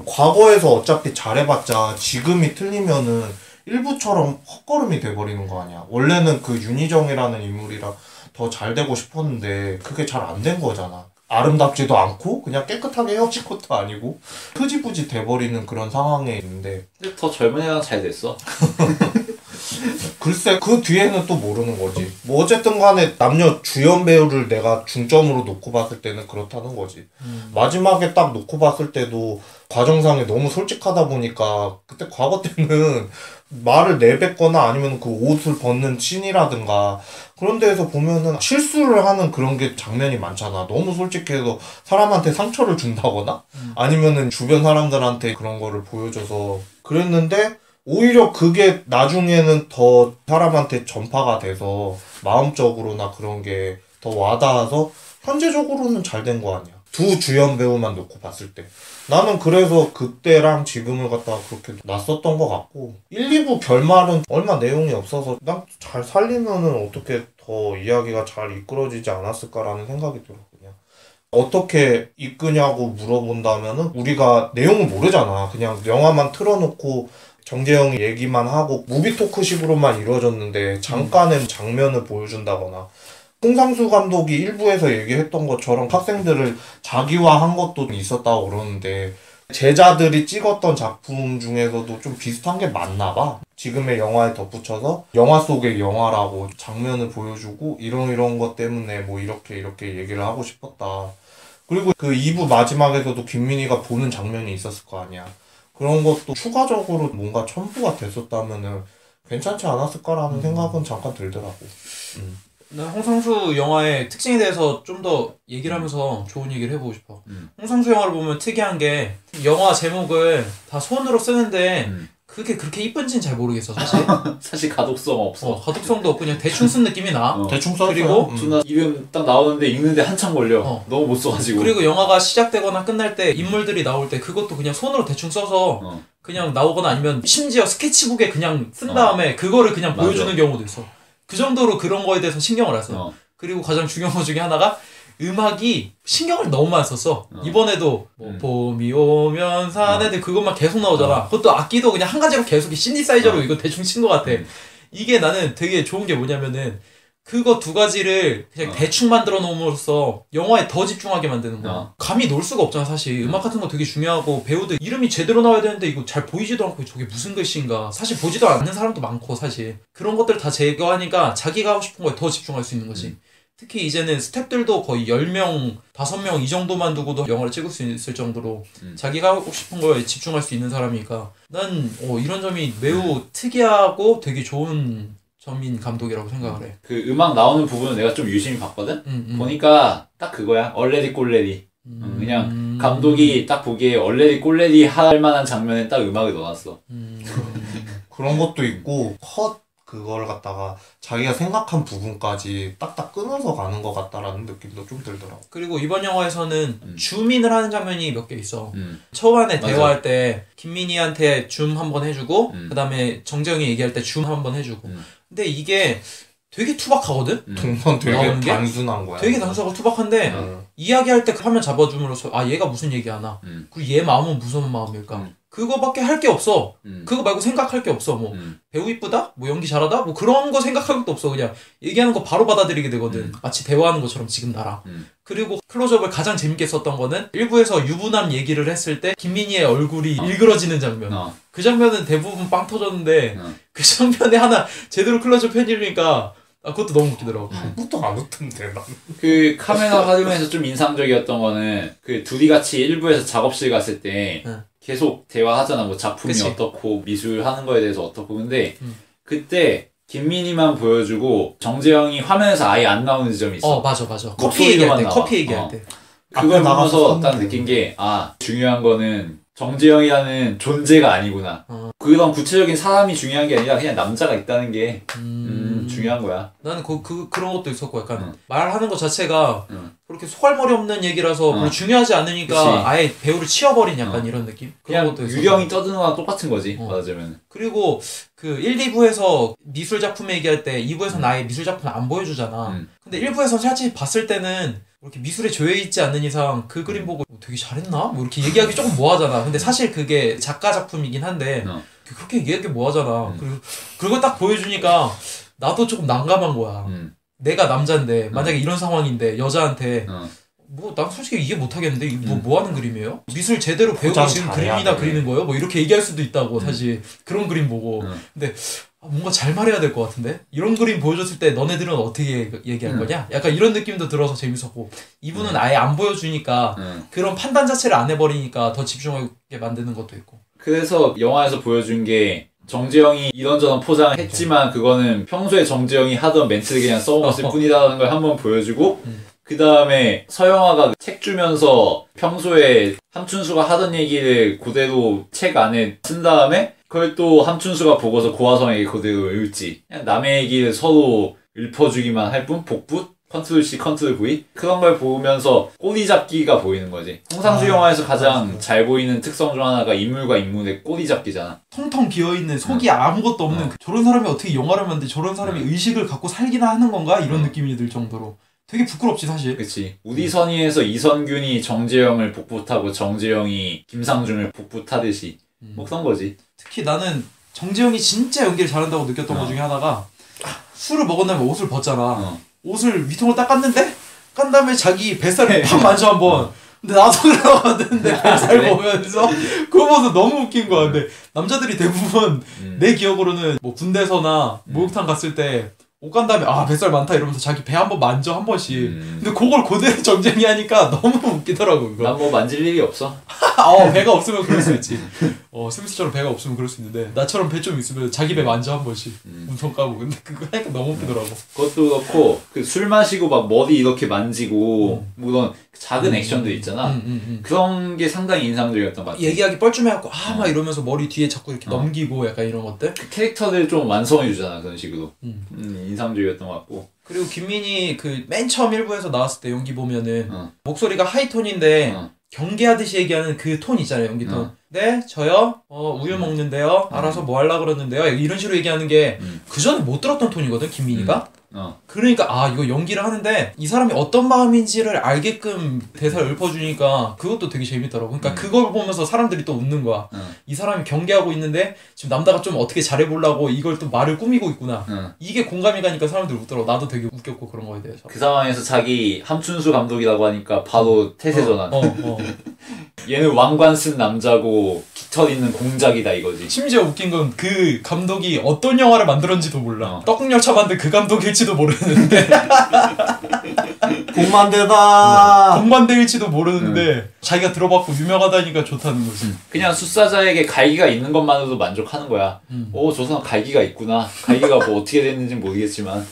과거에서 어차피 잘해봤자 지금이 틀리면은 1부처럼 헛걸음이 돼버리는 거 아니야. 원래는 그 윤희정이라는 인물이랑 더 잘 되고 싶었는데 그게 잘 안 된 거잖아. 아름답지도 않고 그냥 깨끗하게 헤어진 것도 아니고 흐지부지 돼버리는 그런 상황에 있는데 근데 더 젊은 애랑 잘 됐어. 글쎄 그 뒤에는 또 모르는 거지. 뭐 어쨌든 간에 남녀 주연 배우를 내가 중점으로 놓고 봤을 때는 그렇다는 거지. 마지막에 딱 놓고 봤을 때도 과정상에 너무 솔직하다 보니까 그때 과거 때는 말을 내뱉거나 아니면 그 옷을 벗는 씬이라든가 그런 데에서 보면은 실수를 하는 그런 게 장면이 많잖아. 너무 솔직해서 사람한테 상처를 준다거나 아니면은 주변 사람들한테 그런 거를 보여줘서 그랬는데 오히려 그게 나중에는 더 사람한테 전파가 돼서 마음적으로나 그런 게 더 와닿아서 현재적으로는 잘 된 거 아니야. 두 주연 배우만 놓고 봤을 때. 나는 그래서 그때랑 지금을 갖다가 그렇게 놨었던 것 같고 1, 2부 결말은 얼마 내용이 없어서 난 잘 살리면은 어떻게 더 이야기가 잘 이끌어지지 않았을까라는 생각이 들어. 그냥 어떻게 이끄냐고 물어본다면은 우리가 내용을 모르잖아. 그냥 영화만 틀어놓고 정재영이 얘기만 하고 무비 토크식으로만 이루어졌는데 잠깐의 장면을 보여준다거나 홍상수 감독이 일부에서 얘기했던 것처럼 학생들을 자기화한 것도 있었다고 그러는데 제자들이 찍었던 작품 중에서도 좀 비슷한 게 맞나 봐. 지금의 영화에 덧붙여서 영화 속의 영화라고 장면을 보여주고 이런 것 때문에 뭐 이렇게 얘기를 하고 싶었다. 그리고 그 2부 마지막에서도 김민희가 보는 장면이 있었을 거 아니야. 그런 것도 추가적으로 뭔가 첨부가 됐었다면은 괜찮지 않았을까라는 생각은 잠깐 들더라고. 난 홍상수 영화의 특징에 대해서 좀 더 얘기를 하면서 좋은 얘기를 해보고 싶어. 홍상수 영화를 보면 특이한 게 영화 제목을 다 손으로 쓰는데 그게 그렇게 이쁜지는 잘 모르겠어 사실. 사실 가독성 없어. 가독성도 없고 그냥 대충 쓴 느낌이 나. 대충 썼어요. 그리고 존나 이름 딱 나오는데 읽는데 한참 걸려. 너무 못 써가지고. 그리고 영화가 시작되거나 끝날 때 인물들이 나올 때 그것도 그냥 손으로 대충 써서 그냥 나오거나 아니면 심지어 스케치북에 그냥 쓴 다음에 그거를 그냥 맞아. 보여주는 경우도 있어. 그 정도로 그런 거에 대해서 신경을 안 써. 그리고 가장 중요한 것 중에 하나가 음악이 신경을 너무 많이 썼어. 이번에도 뭐 봄이 오면 산에들 그것만 계속 나오잖아. 그것도 악기도 그냥 한 가지로 계속 신디사이저로 이거 대충 친 것 같아. 이게 나는 되게 좋은 게 뭐냐면은 그거 두 가지를 그냥 대충 만들어 놓음으로써 영화에 더 집중하게 만드는 거야. 감이 놀 수가 없잖아 사실. 음악 같은 거 되게 중요하고 배우들 이름이 제대로 나와야 되는데 이거 잘 보이지도 않고 저게 무슨 글씨인가. 사실 보지도 않는 사람도 많고 사실. 그런 것들 다 제거하니까 자기가 하고 싶은 거에 더 집중할 수 있는 거지. 특히 이제는 스태프들도 거의 10명, 5명 이 정도만 두고도 영화를 찍을 수 있을 정도로 자기가 하고 싶은 거에 집중할 수 있는 사람이니까 난 이런 점이 매우 특이하고 되게 좋은 점인 감독이라고 생각을 해. 그 음악 나오는 부분은 내가 좀 유심히 봤거든? 보니까 딱 그거야. 얼레디 꼴레디. 그냥 감독이 딱 보기에 얼레디 꼴레디 할 만한 장면에 딱 음악을 넣어놨어. 그런 것도 있고 컷 그걸 갖다가 자기가 생각한 부분까지 딱딱 끊어서 가는 것 같다라는 느낌도 좀 들더라고. 그리고 이번 영화에서는 줌인을 하는 장면이 몇 개 있어. 초반에 맞아. 대화할 때 김민희한테 줌 한번 해주고 그 다음에 정재영이 얘기할 때 줌 한번 해주고 근데 이게 되게 투박하거든? 동선 되게 나오는 게 단순한 거야. 되게 단순하고 투박한데 이야기할 때 화면 잡아줌으로써 아 얘가 무슨 얘기하나 그리고 얘 마음은 무슨 마음일까 그거밖에 할 게 없어. 그거 말고 생각할 게 없어. 뭐 배우 이쁘다? 뭐 연기 잘하다? 뭐 그런 거 생각할 것도 없어. 그냥 얘기하는 거 바로 받아들이게 되거든. 마치 대화하는 것처럼 지금 나랑. 그리고 클로즈업을 가장 재밌게 썼던 거는 일부에서 유부남 얘기를 했을 때 김민희의 얼굴이 일그러지는 장면. 그 장면은 대부분 빵 터졌는데 그 장면에 하나 제대로 클로즈업 해주니까 그것도 너무 웃기더라고. 아무것도 안 웃던데 난. 그 카메라 활용에서 좀 인상적이었던 거는 그 둘이 같이 일부에서 작업실 갔을 때 계속 대화하잖아. 뭐 작품이 그치. 어떻고 미술 하는 거에 대해서 어떻고. 근데 그때 김민희만 보여주고 정재영이 화면에서 아예 안 나오는 지점이 있어. 맞아. 커피 목소리로만 얘기할 때, 나와. 커피 얘기할 때. 그걸 앞에 나가서 보면서 딱 썼는데. 느낀 게 중요한 거는 정재영이라는 존재가 아니구나. 그런 구체적인 사람이 중요한 게 아니라 그냥 남자가 있다는 게 중요한 거야. 나는 그런 것도 있었고 약간 말하는 것 자체가 그렇게 소갈머리 없는 얘기라서 별로 중요하지 않으니까 그치. 아예 배우를 치워버린 약간 이런 느낌? 그런 그냥 것도 있었어. 유령이 떠드는 거랑 똑같은 거지. 말하자면. 그리고 그 1, 2부에서 미술 작품 얘기할 때 2부에서는 아예 미술 작품을 안 보여주잖아. 근데 1부에서 사실 봤을 때는 이렇게 미술에 조여있지 않는 이상 그 그림 보고 되게 잘했나? 뭐 이렇게 얘기하기 조금 뭐하잖아. 근데 사실 그게 작가 작품이긴 한데 그렇게 얘기하기 뭐하잖아. 그리고 딱 보여주니까 나도 조금 난감한 거야. 내가 남잔데 만약에 이런 상황인데 여자한테 뭐 난 솔직히 이해 못하겠는데 이거 뭐 하는 그림이에요? 미술 제대로 배우고 포장 지금 잘해야 그림이나 돼. 그리는 거예요? 뭐 이렇게 얘기할 수도 있다고 사실 그런 그림 보고 근데 뭔가 잘 말해야 될 것 같은데? 이런 그림 보여줬을 때 너네들은 어떻게 얘기할 거냐? 약간 이런 느낌도 들어서 재밌었고 이분은 아예 안 보여주니까 그런 판단 자체를 안 해버리니까 더 집중하게 만드는 것도 있고 그래서 영화에서 보여준 게 정재영이 이런저런 포장을 했지만 그거는 평소에 정재영이 하던 멘트를 그냥 써먹었을 뿐이라는 걸 한번 보여주고 그 다음에 서영아가 책 주면서 평소에 함춘수가 하던 얘기를 그대로 책 안에 쓴 다음에 그걸 또 함춘수가 보고서 고화성에게 그대로 읽지. 그냥 남의 얘기를 서로 읊어주기만 할 뿐 복붙? 컨트롤 C, 컨트롤 V 그런 걸 보면서 꼬리 잡기가 보이는 거지. 홍상수 영화에서 가장 잘 보이는 특성 중 하나가 인물과 인물의 꼬리 잡기잖아. 텅텅 비어있는 속이 아무것도 없는 저런 사람이 어떻게 영화를 만드는데 저런 사람이 의식을 갖고 살기나 하는 건가? 이런 느낌이 들 정도로 되게 부끄럽지 사실. 그치. 우리 선의에서 이선균이 정재영을 복붙하고 정재영이 김상중을 복붙하듯이 뭐 그런 거지. 특히 나는 정재영이 진짜 연기를 잘한다고 느꼈던 것 중에 하나가 술을 먹은 다음에 옷을 벗잖아. 옷을 위통을 딱 깠는데 깐 다음에 자기 뱃살을 팍 만져 한번. 근데 나도 그러고 왔는데 뱃살 보면서 그거 보면서 너무 웃긴 거야. 근데 남자들이 대부분 내 기억으로는 뭐 군대에서나 목욕탕 갔을 때 옷 간 다음에 뱃살 많다 이러면서 자기 배 한번 만져 한 번씩. 근데 그걸 그대로 정재영이 하니까 너무 웃기더라고 이거. 난 뭐 만질 일이 없어. 배가 없으면 그럴 수 있지. 스미스처럼 배가 없으면 그럴 수 있는데 나처럼 배 좀 있으면 자기 배 만져 한 번씩 운동 까고. 근데 그거 하니까 너무 웃기더라고. 그것도 그렇고 그 술 마시고 막 머리 이렇게 만지고 물론 작은 액션들 있잖아. 그런 게 상당히 인상적이었던 것 같아. 얘기하기 뻘쭘해갖고 막 이러면서 머리 뒤에 자꾸 이렇게 넘기고 약간 이런 것들. 그 캐릭터를 좀 완성해주잖아 그런 식으로. 인상적이었던 것 같고. 그리고 김민희 그 맨 처음 1부에서 나왔을 때 연기 보면은 목소리가 하이톤인데 경계하듯이 얘기하는 그 톤 있잖아요, 연기 톤. 네, 저요? 우유 먹는데요? 알아서 뭐 하려고 그러는데요? 이런 식으로 얘기하는 게 그 전에 못 들었던 톤이거든, 김민희가. 그러니까 이거 연기를 하는데 이 사람이 어떤 마음인지를 알게끔 대사를 읊어주니까 그것도 되게 재밌더라고. 그러니까 그걸 보면서 사람들이 또 웃는 거야. 이 사람이 경계하고 있는데 지금 남다가 좀 어떻게 잘해보려고 이걸 또 말을 꾸미고 있구나. 이게 공감이 가니까 사람들이 웃더라고. 나도 되게 웃겼고 그런 거에 대해서. 그 상황에서 자기 함춘수 감독이라고 하니까 바로 태세 전환. 얘는 왕관 쓴 남자고 깃털 있는 공작이다 이거지. 심지어 웃긴 건 그 감독이 어떤 영화를 만들었는지도 몰라. 떡국열차 만든 그 감독일지도 모르는데 공만대다. 공만대일지도 모르는데 자기가 들어봤고 유명하다니까 좋다는 거지. 그냥 숫사자에게 갈기가 있는 것만으로도 만족하는 거야. 저 사람 갈기가 있구나. 갈기가 뭐 어떻게 됐는지는 모르겠지만.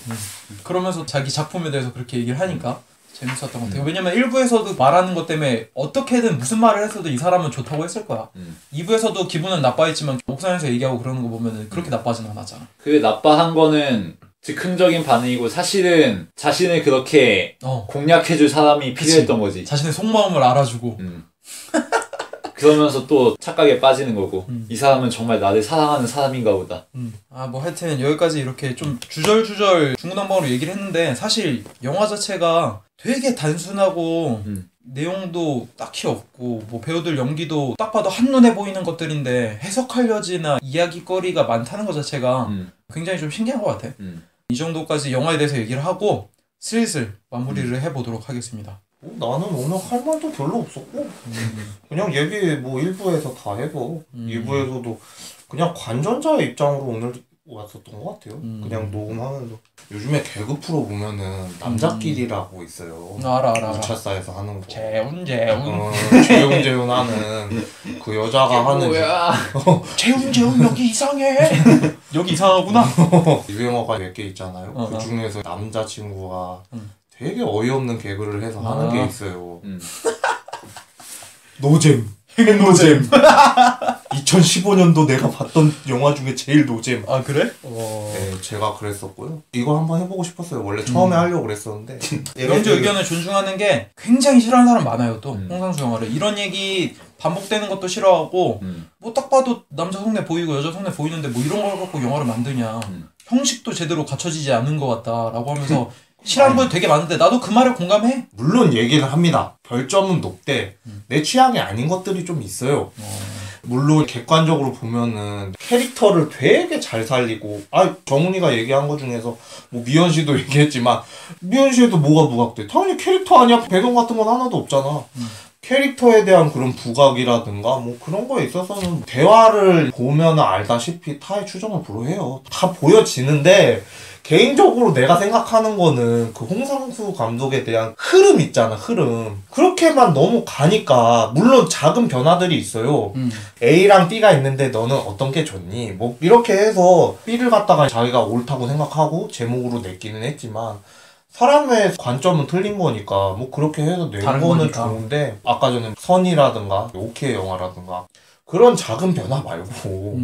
그러면서 자기 작품에 대해서 그렇게 얘기를 하니까 재밌었던 것 같아요. 왜냐면 1부에서도 말하는 것 때문에 어떻게든 무슨 말을 했어도 이 사람은 좋다고 했을 거야. 2부에서도 기분은 나빠했지만 옥상에서 얘기하고 그러는 거 보면은 그렇게 나빠진 않았잖아. 그 나빠한 거는 즉흥적인 반응이고 사실은 자신을 그렇게 공략해줄 사람이 필요했던 거지. 자신의 속마음을 알아주고 그러면서 또 착각에 빠지는 거고 이 사람은 정말 나를 사랑하는 사람인가 보다. 뭐 하여튼 여기까지 이렇게 좀 주절주절 중구난방으로 얘기를 했는데 사실 영화 자체가 되게 단순하고 내용도 딱히 없고 뭐 배우들 연기도 딱 봐도 한눈에 보이는 것들인데 해석할 여지나 이야기거리가 많다는 것 자체가 굉장히 좀 신기한 것 같아. 이 정도까지 영화에 대해서 얘기를 하고 슬슬 마무리를 해보도록 하겠습니다. 나는 오늘 할 말도 별로 없었고 그냥 얘기 뭐 1부에서 다 해서 2부에서도 그냥 관전자의 입장으로 오늘 왔었던 것 같아요. 그냥 녹음하면서 요즘에 개그 프로 보면은 남자끼리라고 있어요. 알아. 우차사에서 하는 거. 재훈 재훈 하는 그 여자가 하는 뭐야? 재훈 여기 이상해. 여기 이상하구나. 유행어가 몇 개 있잖아요. 그 중에서 남자친구가 되게 어이없는 개그를 해서 하는 게 있어요. 노잼. 노잼. 2015년도 내가 봤던 영화 중에 제일 노잼. 그래? 네, 제가 그랬었고요. 이걸 한번 해보고 싶었어요. 원래 처음에 하려고 그랬었는데. 명주 의견을 존중하는 게 굉장히 싫어하는 사람 많아요. 또 홍상수 영화를 이런 얘기 반복되는 것도 싫어하고 뭐 딱 봐도 남자 속내 보이고 여자 속내 보이는데 뭐 이런 걸 갖고 영화를 만드냐. 형식도 제대로 갖춰지지 않은 것 같다라고 하면서 싫어하는 분 되게 많은데 나도 그 말에 공감해. 물론 얘기를 합니다. 별점은 높대. 내 취향이 아닌 것들이 좀 있어요. 물론 객관적으로 보면은 캐릭터를 되게 잘 살리고 정훈이가 얘기한 것 중에서 뭐 미연 씨도 얘기했지만 미연 씨에도 뭐가 부각돼? 당연히 캐릭터 아니야. 배경 같은 건 하나도 없잖아. 캐릭터에 대한 그런 부각이라든가 뭐 그런 거에 있어서는 대화를 보면 알다시피 타의 추정을 불허해요. 다 보여지는데 개인적으로 내가 생각하는 거는 그 홍상수 감독에 대한 흐름 있잖아, 흐름. 그렇게만 너무 가니까, 물론 작은 변화들이 있어요. A랑 B가 있는데 너는 어떤 게 좋니? 뭐, 이렇게 해서 B를 갖다가 자기가 옳다고 생각하고 제목으로 냈기는 했지만, 사람의 관점은 틀린 거니까, 뭐, 그렇게 해서 낸 거는 거니까. 좋은데, 아까 전에 선이라든가, 오케이 영화라든가, 그런 작은 변화 말고,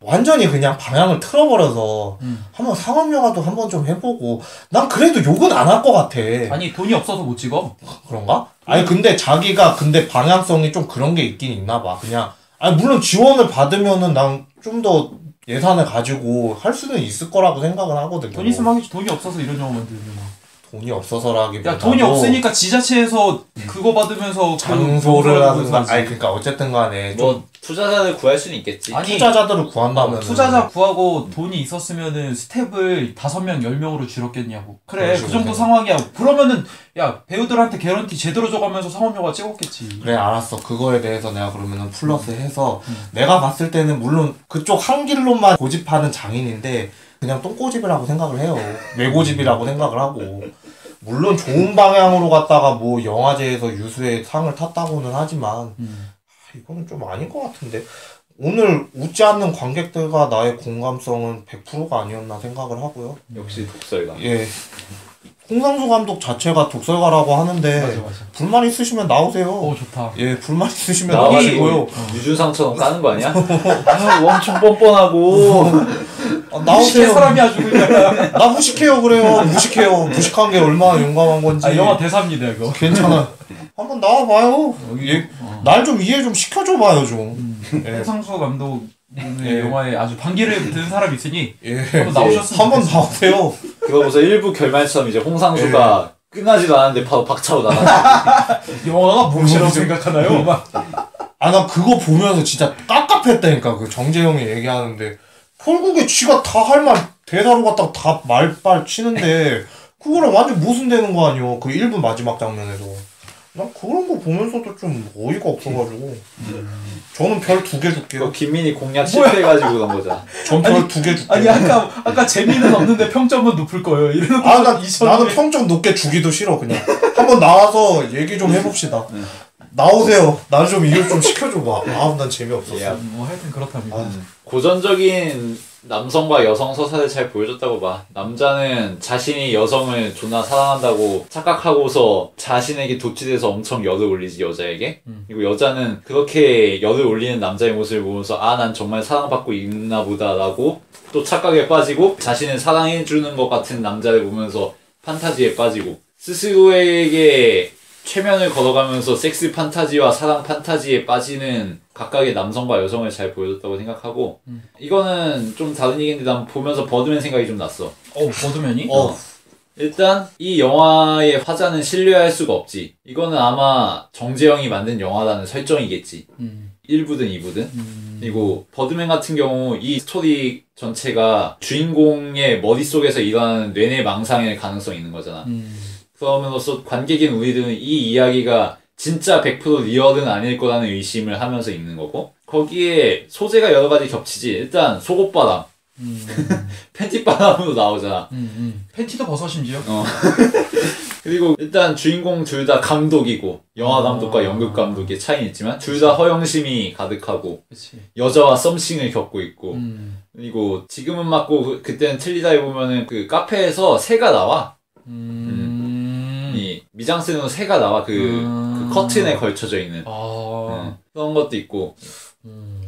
완전히 그냥 방향을 틀어버려서 한번 상업영화도 한번 좀 해보고 난 그래도 욕은 안 할 것 같아. 아니 돈이 없어서 못 찍어. 그런가? 아니 근데 자기가 근데 방향성이 좀 그런 게 있긴 있나 봐. 그냥 아니 물론 지원을 받으면은 난 좀 더 예산을 가지고 할 수는 있을 거라고 생각은 하거든요. 돈 있으면 하겠지. 돈이 없어서 이런 영화 만들면. 돈이 없어서라기보다 야 돈이 없으니까 지자체에서 그거 받으면서 장소를 하는 건 아니 그러니까 어쨌든 간에 좀 뭐 투자자를 구할 수는 있겠지. 아니, 투자자들을 구한다면 투자자 구하고 돈이 있었으면은 스텝을 5명 10명으로 줄였겠냐고. 그래 그 정도 생각. 상황이야. 그러면은 야 배우들한테 개런티 제대로 줘가면서 상업영화 찍었겠지. 그래 알았어. 그거에 대해서 내가 그러면은 플러스 해서 내가 봤을 때는 물론 그쪽 한 길로만 고집하는 장인인데 그냥 똥꼬집이라고 생각을 해요. 외고집이라고 생각을 하고 물론 좋은 방향으로 갔다가 뭐 영화제에서 유수의 상을 탔다고는 하지만 이거는 좀 아닌 것 같은데 오늘 웃지 않는 관객들과 나의 공감성은 100%가 아니었나 생각을 하고요. 역시 독설가. 예. 홍상수 감독 자체가 독설가라고 하는데 맞아. 불만 있으시면 나오세요. 오 좋다. 예, 불만 있으시면 나와가지고 나오시고요. 유준상처럼 까는 거 아니야? 아, 엄청 뻔뻔하고. 나오세요. 무식해 사람이 아주 그냥. 나 무식해요 그래요. 무식해요. 무식한 게 얼마나 용감한 건지. 아 영화 대사입니다 이거. 괜찮아. 한번 나와봐요. 예, 날 좀 이해 좀 시켜줘봐요 좀. 예. 홍상수 감독 예. 영화에 아주 반기를 드는 사람이 있으니 예. 한번 나오셨으면 한번 나오세요. 그거 보면서 일부 결말처럼 이제 홍상수가 끝나지도 않았는데 바로 박차고 나가. 영화가 무엇이라고 생각하나요? 아, 나 그거 보면서 진짜 깝깝했다니까. 그 정재영이 얘기하는데 결국에 지가 다 할 말 대사로 갖다가 다 말빨 치는데 그거랑 완전 모순되는 거 아니요. 그 1분 마지막 장면에서. 난 그런 거 보면서도 좀 어이가 없어가지고 저는 별 2개 줄게요. 김민희 공략 실패해가지고 그런 거잖아. 전 별 2개 줄게요. 아니 아까 재미는 없는데 평점은 높을 거예요. 이러는 거. 나는 평점 높게 주기도 싫어 그냥. 한번 나와서 얘기 좀 해봅시다. 나오세요. 나 좀 이해 좀 시켜줘봐. 난 재미없었어. 뭐 하여튼 그렇답니다. 고전적인 남성과 여성 서사를 잘 보여줬다고 봐. 남자는 자신이 여성을 존나 사랑한다고 착각하고서 자신에게 도취돼서 엄청 열을 올리지 여자에게. 그리고 여자는 그렇게 열을 올리는 남자의 모습을 보면서 난 정말 사랑받고 있나 보다라고 또 착각에 빠지고 자신을 사랑해주는 것 같은 남자를 보면서 판타지에 빠지고 스스로에게 최면을 걸어가면서 섹스 판타지와 사랑 판타지에 빠지는 각각의 남성과 여성을 잘 보여줬다고 생각하고 이거는 좀 다른 얘기인데 난 보면서 버드맨 생각이 좀 났어. 버드맨이? 일단 이 영화의 화자는 신뢰할 수가 없지. 이거는 아마 정재영이 만든 영화라는 설정이겠지. 1부든 2부든. 그리고 버드맨 같은 경우 이 스토리 전체가 주인공의 머릿속에서 일어나는 뇌내 망상의 가능성이 있는 거잖아. 그러면서 관객인 우리들은 이 이야기가 진짜 100% 리얼은 아닐 거라는 의심을 하면서 읽는 거고 거기에 소재가 여러 가지 겹치지. 일단 속옷바람 팬티바람으로 나오잖아. 팬티도 벗어 심지어. 그리고 일단 주인공 둘 다 감독이고 영화 감독과 연극 감독의 차이는 있지만 둘 다 허영심이 가득하고 그치. 여자와 썸씽을 겪고 있고 그리고 지금은 맞고 그때는 틀리다 해보면은 그 카페에서 새가 나와. 이 미장센으로 새가 나와. 그 커튼에 걸쳐져 있는 그런 것도 있고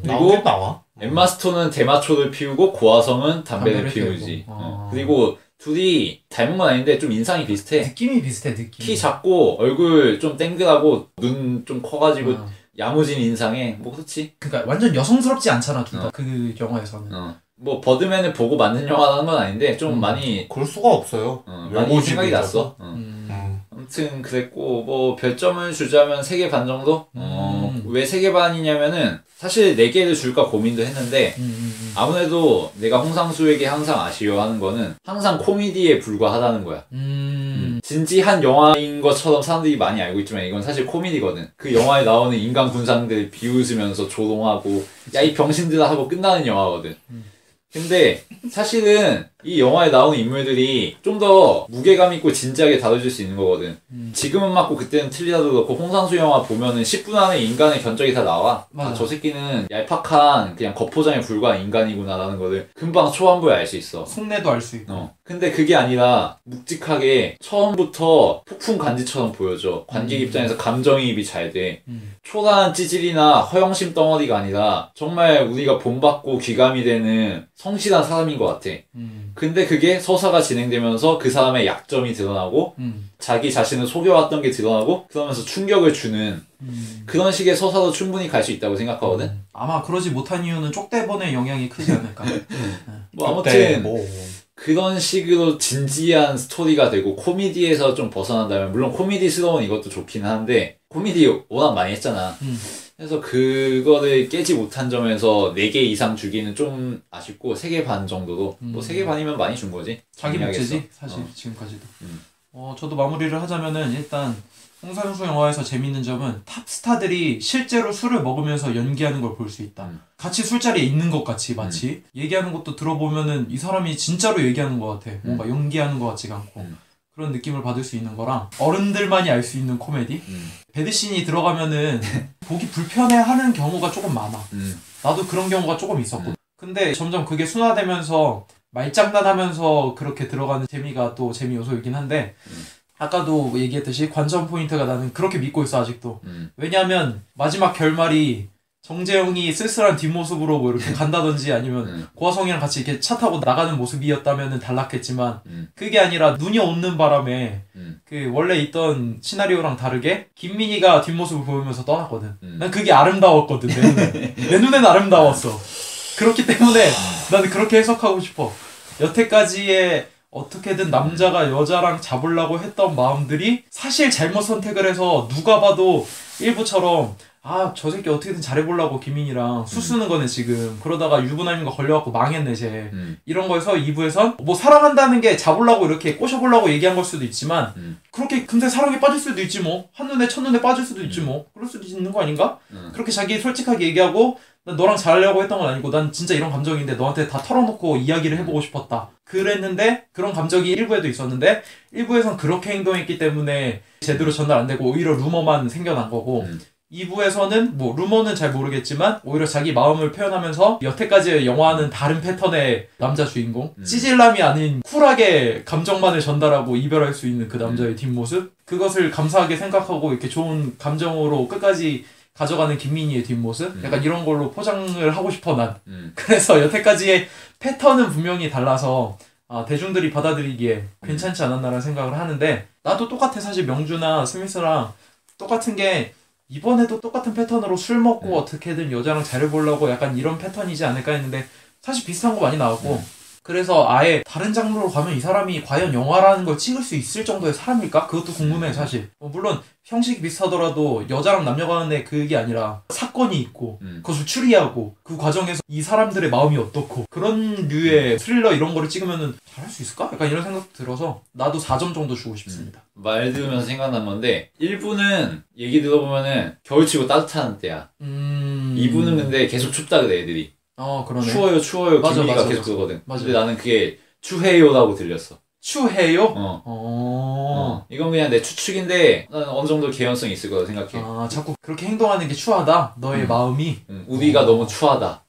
그리고 나와? 엠마 스톤은 대마초를 피우고 고아성은 담배를 피우지. 그리고 둘이 닮은 건 아닌데 좀 인상이 비슷해. 느낌이 비슷해 느낌. 키 작고 얼굴 좀 땡글하고 눈 좀 커가지고 야무진 인상에 뭐 그렇지. 그러니까 완전 여성스럽지 않잖아 둘 다. 그 영화에서는. 뭐 버드맨을 보고 만든 영화라는 건 아닌데 좀 많이 그럴 수가 없어요. 많이 생각이 났어. 아무튼 그랬고 뭐 별점을 주자면 3개 반 정도? 왜 3개 반이냐면은 사실 4개를 줄까 고민도 했는데 아무래도 내가 홍상수에게 항상 아쉬워하는 거는 항상 코미디에 불과하다는 거야. 진지한 영화인 것처럼 사람들이 많이 알고 있지만 이건 사실 코미디거든. 그 영화에 나오는 인간 군상들 비웃으면서 조롱하고 야 이 병신들아 하고 끝나는 영화거든. 근데 사실은 이 영화에 나오는 인물들이 좀 더 무게감 있고 진지하게 다뤄질 수 있는 거거든. 지금은 맞고 그때는 틀리다도 그렇고 홍상수 영화 보면은 10분 안에 인간의 견적이 다 나와. 아, 저 새끼는 얄팍한 그냥 겉포장에 불과한 인간이구나라는 거를 금방 초반부에 알 수 있어. 속내도 알 수 있고. 근데 그게 아니라 묵직하게 처음부터 폭풍 간지처럼 보여줘. 관객 입장에서 감정이입이 잘 돼. 초라한 찌질이나 허영심 덩어리가 아니라 정말 우리가 본받고 귀감이 되는 성실한 사람인 것 같아. 근데 그게 서사가 진행되면서 그 사람의 약점이 드러나고 자기 자신을 속여왔던 게 드러나고 그러면서 충격을 주는 그런 식의 서사도 충분히 갈 수 있다고 생각하거든. 아마 그러지 못한 이유는 쪽대본의 영향이 크지 않을까. 뭐 아무튼 그런 식으로 진지한 스토리가 되고 코미디에서 좀 벗어난다면 물론 코미디스러운 이것도 좋긴 한데 코미디 워낙 많이 했잖아. 그래서 그거를 깨지 못한 점에서 4개 이상 주기는 좀 아쉽고 3개 반 정도로 뭐 3개 반이면 많이 준 거지. 자기 몫이지 사실 지금까지도. 저도 마무리를 하자면은 일단 홍상수 영화에서 재밌는 점은 탑스타들이 실제로 술을 먹으면서 연기하는 걸 볼 수 있다. 같이 술자리에 있는 것 같이 마치 얘기하는 것도 들어보면은 이 사람이 진짜로 얘기하는 것 같아. 뭔가 연기하는 것 같지가 않고 그런 느낌을 받을 수 있는 거랑 어른들만이 알 수 있는 코미디. 배드씬이 들어가면은 보기 불편해하는 경우가 조금 많아. 나도 그런 경우가 조금 있었거든. 근데 점점 그게 순화되면서 말장난하면서 그렇게 들어가는 재미가 또 재미 요소이긴 한데 아까도 얘기했듯이 관전 포인트가 나는 그렇게 믿고 있어 아직도. 왜냐하면 마지막 결말이 정재영이 쓸쓸한 뒷모습으로 뭐 이렇게 간다든지 아니면 고화성이랑 같이 이렇게 차 타고 나가는 모습이었다면은 달랐겠지만 그게 아니라 눈이 오는 바람에 그 원래 있던 시나리오랑 다르게 김민희가 뒷모습을 보이면서 떠났거든. 난 그게 아름다웠거든. 내 눈에. 내 눈엔 아름다웠어. 그렇기 때문에 나는 그렇게 해석하고 싶어. 여태까지의 어떻게든 남자가 여자랑 잡으려고 했던 마음들이 사실 잘못 선택을 해서 누가 봐도 일부처럼 아, 저 새끼 어떻게든 잘해보려고 김민이랑 수쓰는 거네 지금. 그러다가 유부남인가 걸려갖고 망했네 쟤. 이런 거에서 2부에선 뭐 사랑한다는 게 잡으려고 이렇게 꼬셔보려고 얘기한 걸 수도 있지만 그렇게 근데 사랑에 빠질 수도 있지 뭐. 한눈에 첫눈에 빠질 수도 있지 뭐. 그럴 수도 있는 거 아닌가? 그렇게 자기 솔직하게 얘기하고 난 너랑 잘하려고 했던 건 아니고 난 진짜 이런 감정인데 너한테 다 털어놓고 이야기를 해보고 싶었다. 그랬는데 그런 감정이 1부에도 있었는데 1부에선 그렇게 행동했기 때문에 제대로 전달 안 되고 오히려 루머만 생겨난 거고 2부에서는 뭐 루머는 잘 모르겠지만 오히려 자기 마음을 표현하면서 여태까지의 영화는 다른 패턴의 남자 주인공 찌질남이 아닌 쿨하게 감정만을 전달하고 이별할 수 있는 그 남자의 뒷모습 그것을 감사하게 생각하고 이렇게 좋은 감정으로 끝까지 가져가는 김민희의 뒷모습 약간 이런 걸로 포장을 하고 싶어 난 그래서 여태까지의 패턴은 분명히 달라서 대중들이 받아들이기에 괜찮지 않았나라는 생각을 하는데 나도 똑같아 사실 명주나 스미스랑 똑같은 게 이번에도 똑같은 패턴으로 술 먹고 어떻게든 여자랑 잘해보려고 약간 이런 패턴이지 않을까 했는데 사실 비슷한 거 많이 나왔고 그래서 아예 다른 장르로 가면 이 사람이 과연 영화라는 걸 찍을 수 있을 정도의 사람일까? 그것도 궁금해 사실. 물론 형식이 비슷하더라도 여자랑 남녀 간의 그게 아니라 사건이 있고 그것을 추리하고 그 과정에서 이 사람들의 마음이 어떻고 그런 류의 스릴러 이런 거를 찍으면은 잘할 수 있을까? 약간 이런 생각 들어서 나도 4점 정도 주고 싶습니다. 말 들으면서 생각난 건데 1부는 얘기 들어보면은 겨울치고 따뜻한 때야. 2부는 근데 계속 춥다 그래 애들이. 그러네. 추워요 맞아, 김미가 맞아, 계속 맞아. 그러거든. 맞아. 근데 나는 그게 추해요라고 들렸어. 추해요? 이건 그냥 내 추측인데 나는 어느 정도 개연성이 있을 거라 생각해. 자꾸 그렇게 행동하는 게 추하다? 너의 마음이? 우리가 너무 추하다.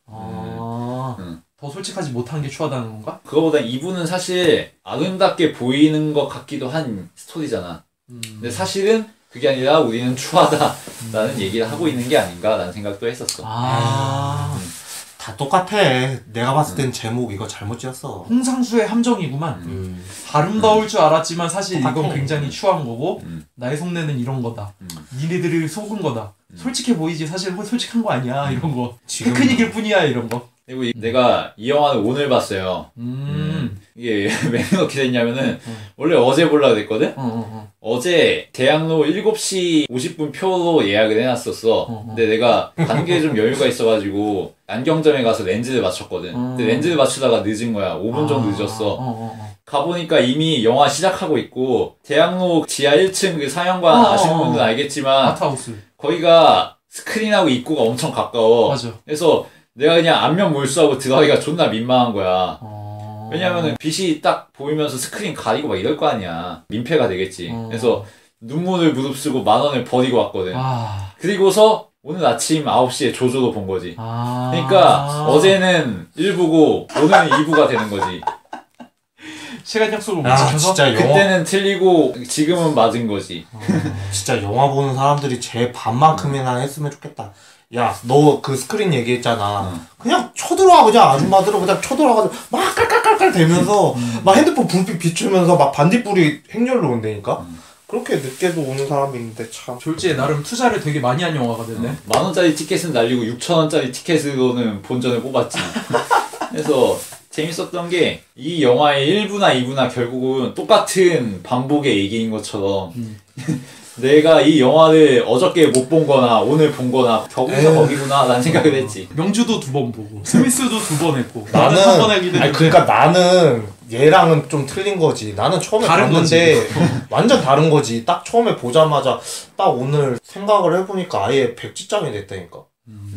더 솔직하지 못한 게 추하다는 건가? 그거보다 2부는 사실 아름답게 보이는 것 같기도 한 스토리잖아. 근데 사실은 그게 아니라 우리는 추하다라는 얘기를 하고 있는 게 아닌가라는 생각도 했었어. 다 똑같아. 내가 봤을 땐 제목 이거 잘못 지었어. 홍상수의 함정이구만. 아름다울 줄 알았지만 사실 똑같아. 이건 굉장히 추한 거고 나의 속내는 이런 거다. 니네들이 속은 거다. 솔직해 보이지 사실 솔직한 거 아니야 이런 거. 지금- 테크닉일 뿐이야 이런 거. 그리고 내가 이 영화를 오늘 봤어요. 이게 왜 그렇게 됐냐면은 원래 어제 보려고 했거든? 어제 대학로 7시 50분 표로 예약을 해놨었어. 근데 내가 가는 게 좀 여유가 있어가지고 안경점에 가서 렌즈를 맞췄거든. 근데 렌즈를 맞추다가 늦은 거야. 5분 정도 늦었어. 가보니까 이미 영화 시작하고 있고 대학로 지하 1층 그 상영관 아시는 분들은 알겠지만 아트하우스. 거기가 스크린하고 입구가 엄청 가까워. 맞아. 그래서 내가 그냥 안면 몰수하고 들어가기가 존나 민망한 거야. 왜냐면은 빛이 딱 보이면서 스크린 가리고 막 이럴 거 아니야. 민폐가 되겠지. 그래서 눈물을 무릅쓰고 10,000원을 버리고 왔거든. 그리고서 오늘 아침 9시에 조조도 본 거지. 그러니까 어제는 1부고 오늘은 2부가 되는 거지. 시간 약속을 못 지켜서? 진짜 그때는 틀리고 지금은 맞은 거지. 진짜 영화 보는 사람들이 제 반만큼이나 했으면 좋겠다. 야, 너 그 스크린 얘기했잖아. 그냥 쳐들어와, 그냥 아줌마들은 그냥 쳐들어와가지고 막 깔깔깔깔 대면서 막 핸드폰 불빛 비추면서 막 반딧불이 행렬로 온다니까? 그렇게 늦게도 오는 사람이 있는데 참. 졸지에 나름 투자를 되게 많이 한 영화거든요. 10,000원짜리 티켓은 날리고 6,000원짜리 티켓으로는 본전을 뽑았지. 그래서 재밌었던 게 이 영화의 1부나 2부나 결국은 똑같은 반복의 얘기인 것처럼 내가 이 영화를 어저께 못 본 거나 오늘 본 거나 거기서 거기구나 라는 생각을 했지. 명주도 2번 보고 스미스도 2번 했고 나는 한번 하긴 했는데. 아니 그러니까 나는 얘랑은 좀 틀린 거지. 나는 처음에 다른 봤는데 완전 다른 거지. 딱 처음에 보자마자 딱 오늘 생각을 해보니까 아예 백지장이 됐다니까.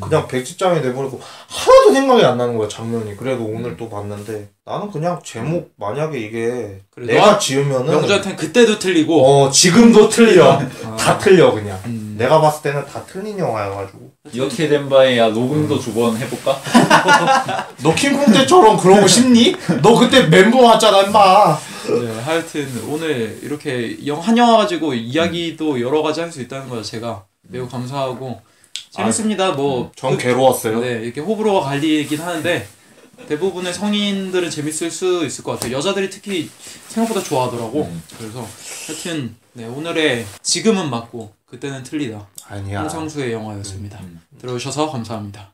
그냥 백지장이 돼버리고 하나도 생각이 안 나는 거야 장면이. 그래도 오늘 또 봤는데 나는 그냥 제목 만약에 이게 내가 지으면은 명주한테는 그때도 틀리고 지금도 틀려. 다 틀려 그냥. 내가 봤을 때는 다 틀린 영화여가지고. 이렇게 된 바에야 녹음도 2번 해볼까? 너 킹콩 때처럼 그러고 싶니? 너 그때 멘붕 왔잖아 임마. 네, 하여튼 오늘 이렇게 한 영화 가지고 이야기도 여러 가지 할 수 있다는 거 제가 매우 감사하고 재밌습니다. 전 괴로웠어요. 네, 이렇게 호불호가 갈리긴 하는데 대부분의 성인들은 재밌을 수 있을 것 같아요. 여자들이 특히 생각보다 좋아하더라고. 그래서 하여튼 네, 오늘의 지금은 맞고 그때는 틀리다. 아니야. 홍상수의 영화였습니다. 들어주셔서 감사합니다.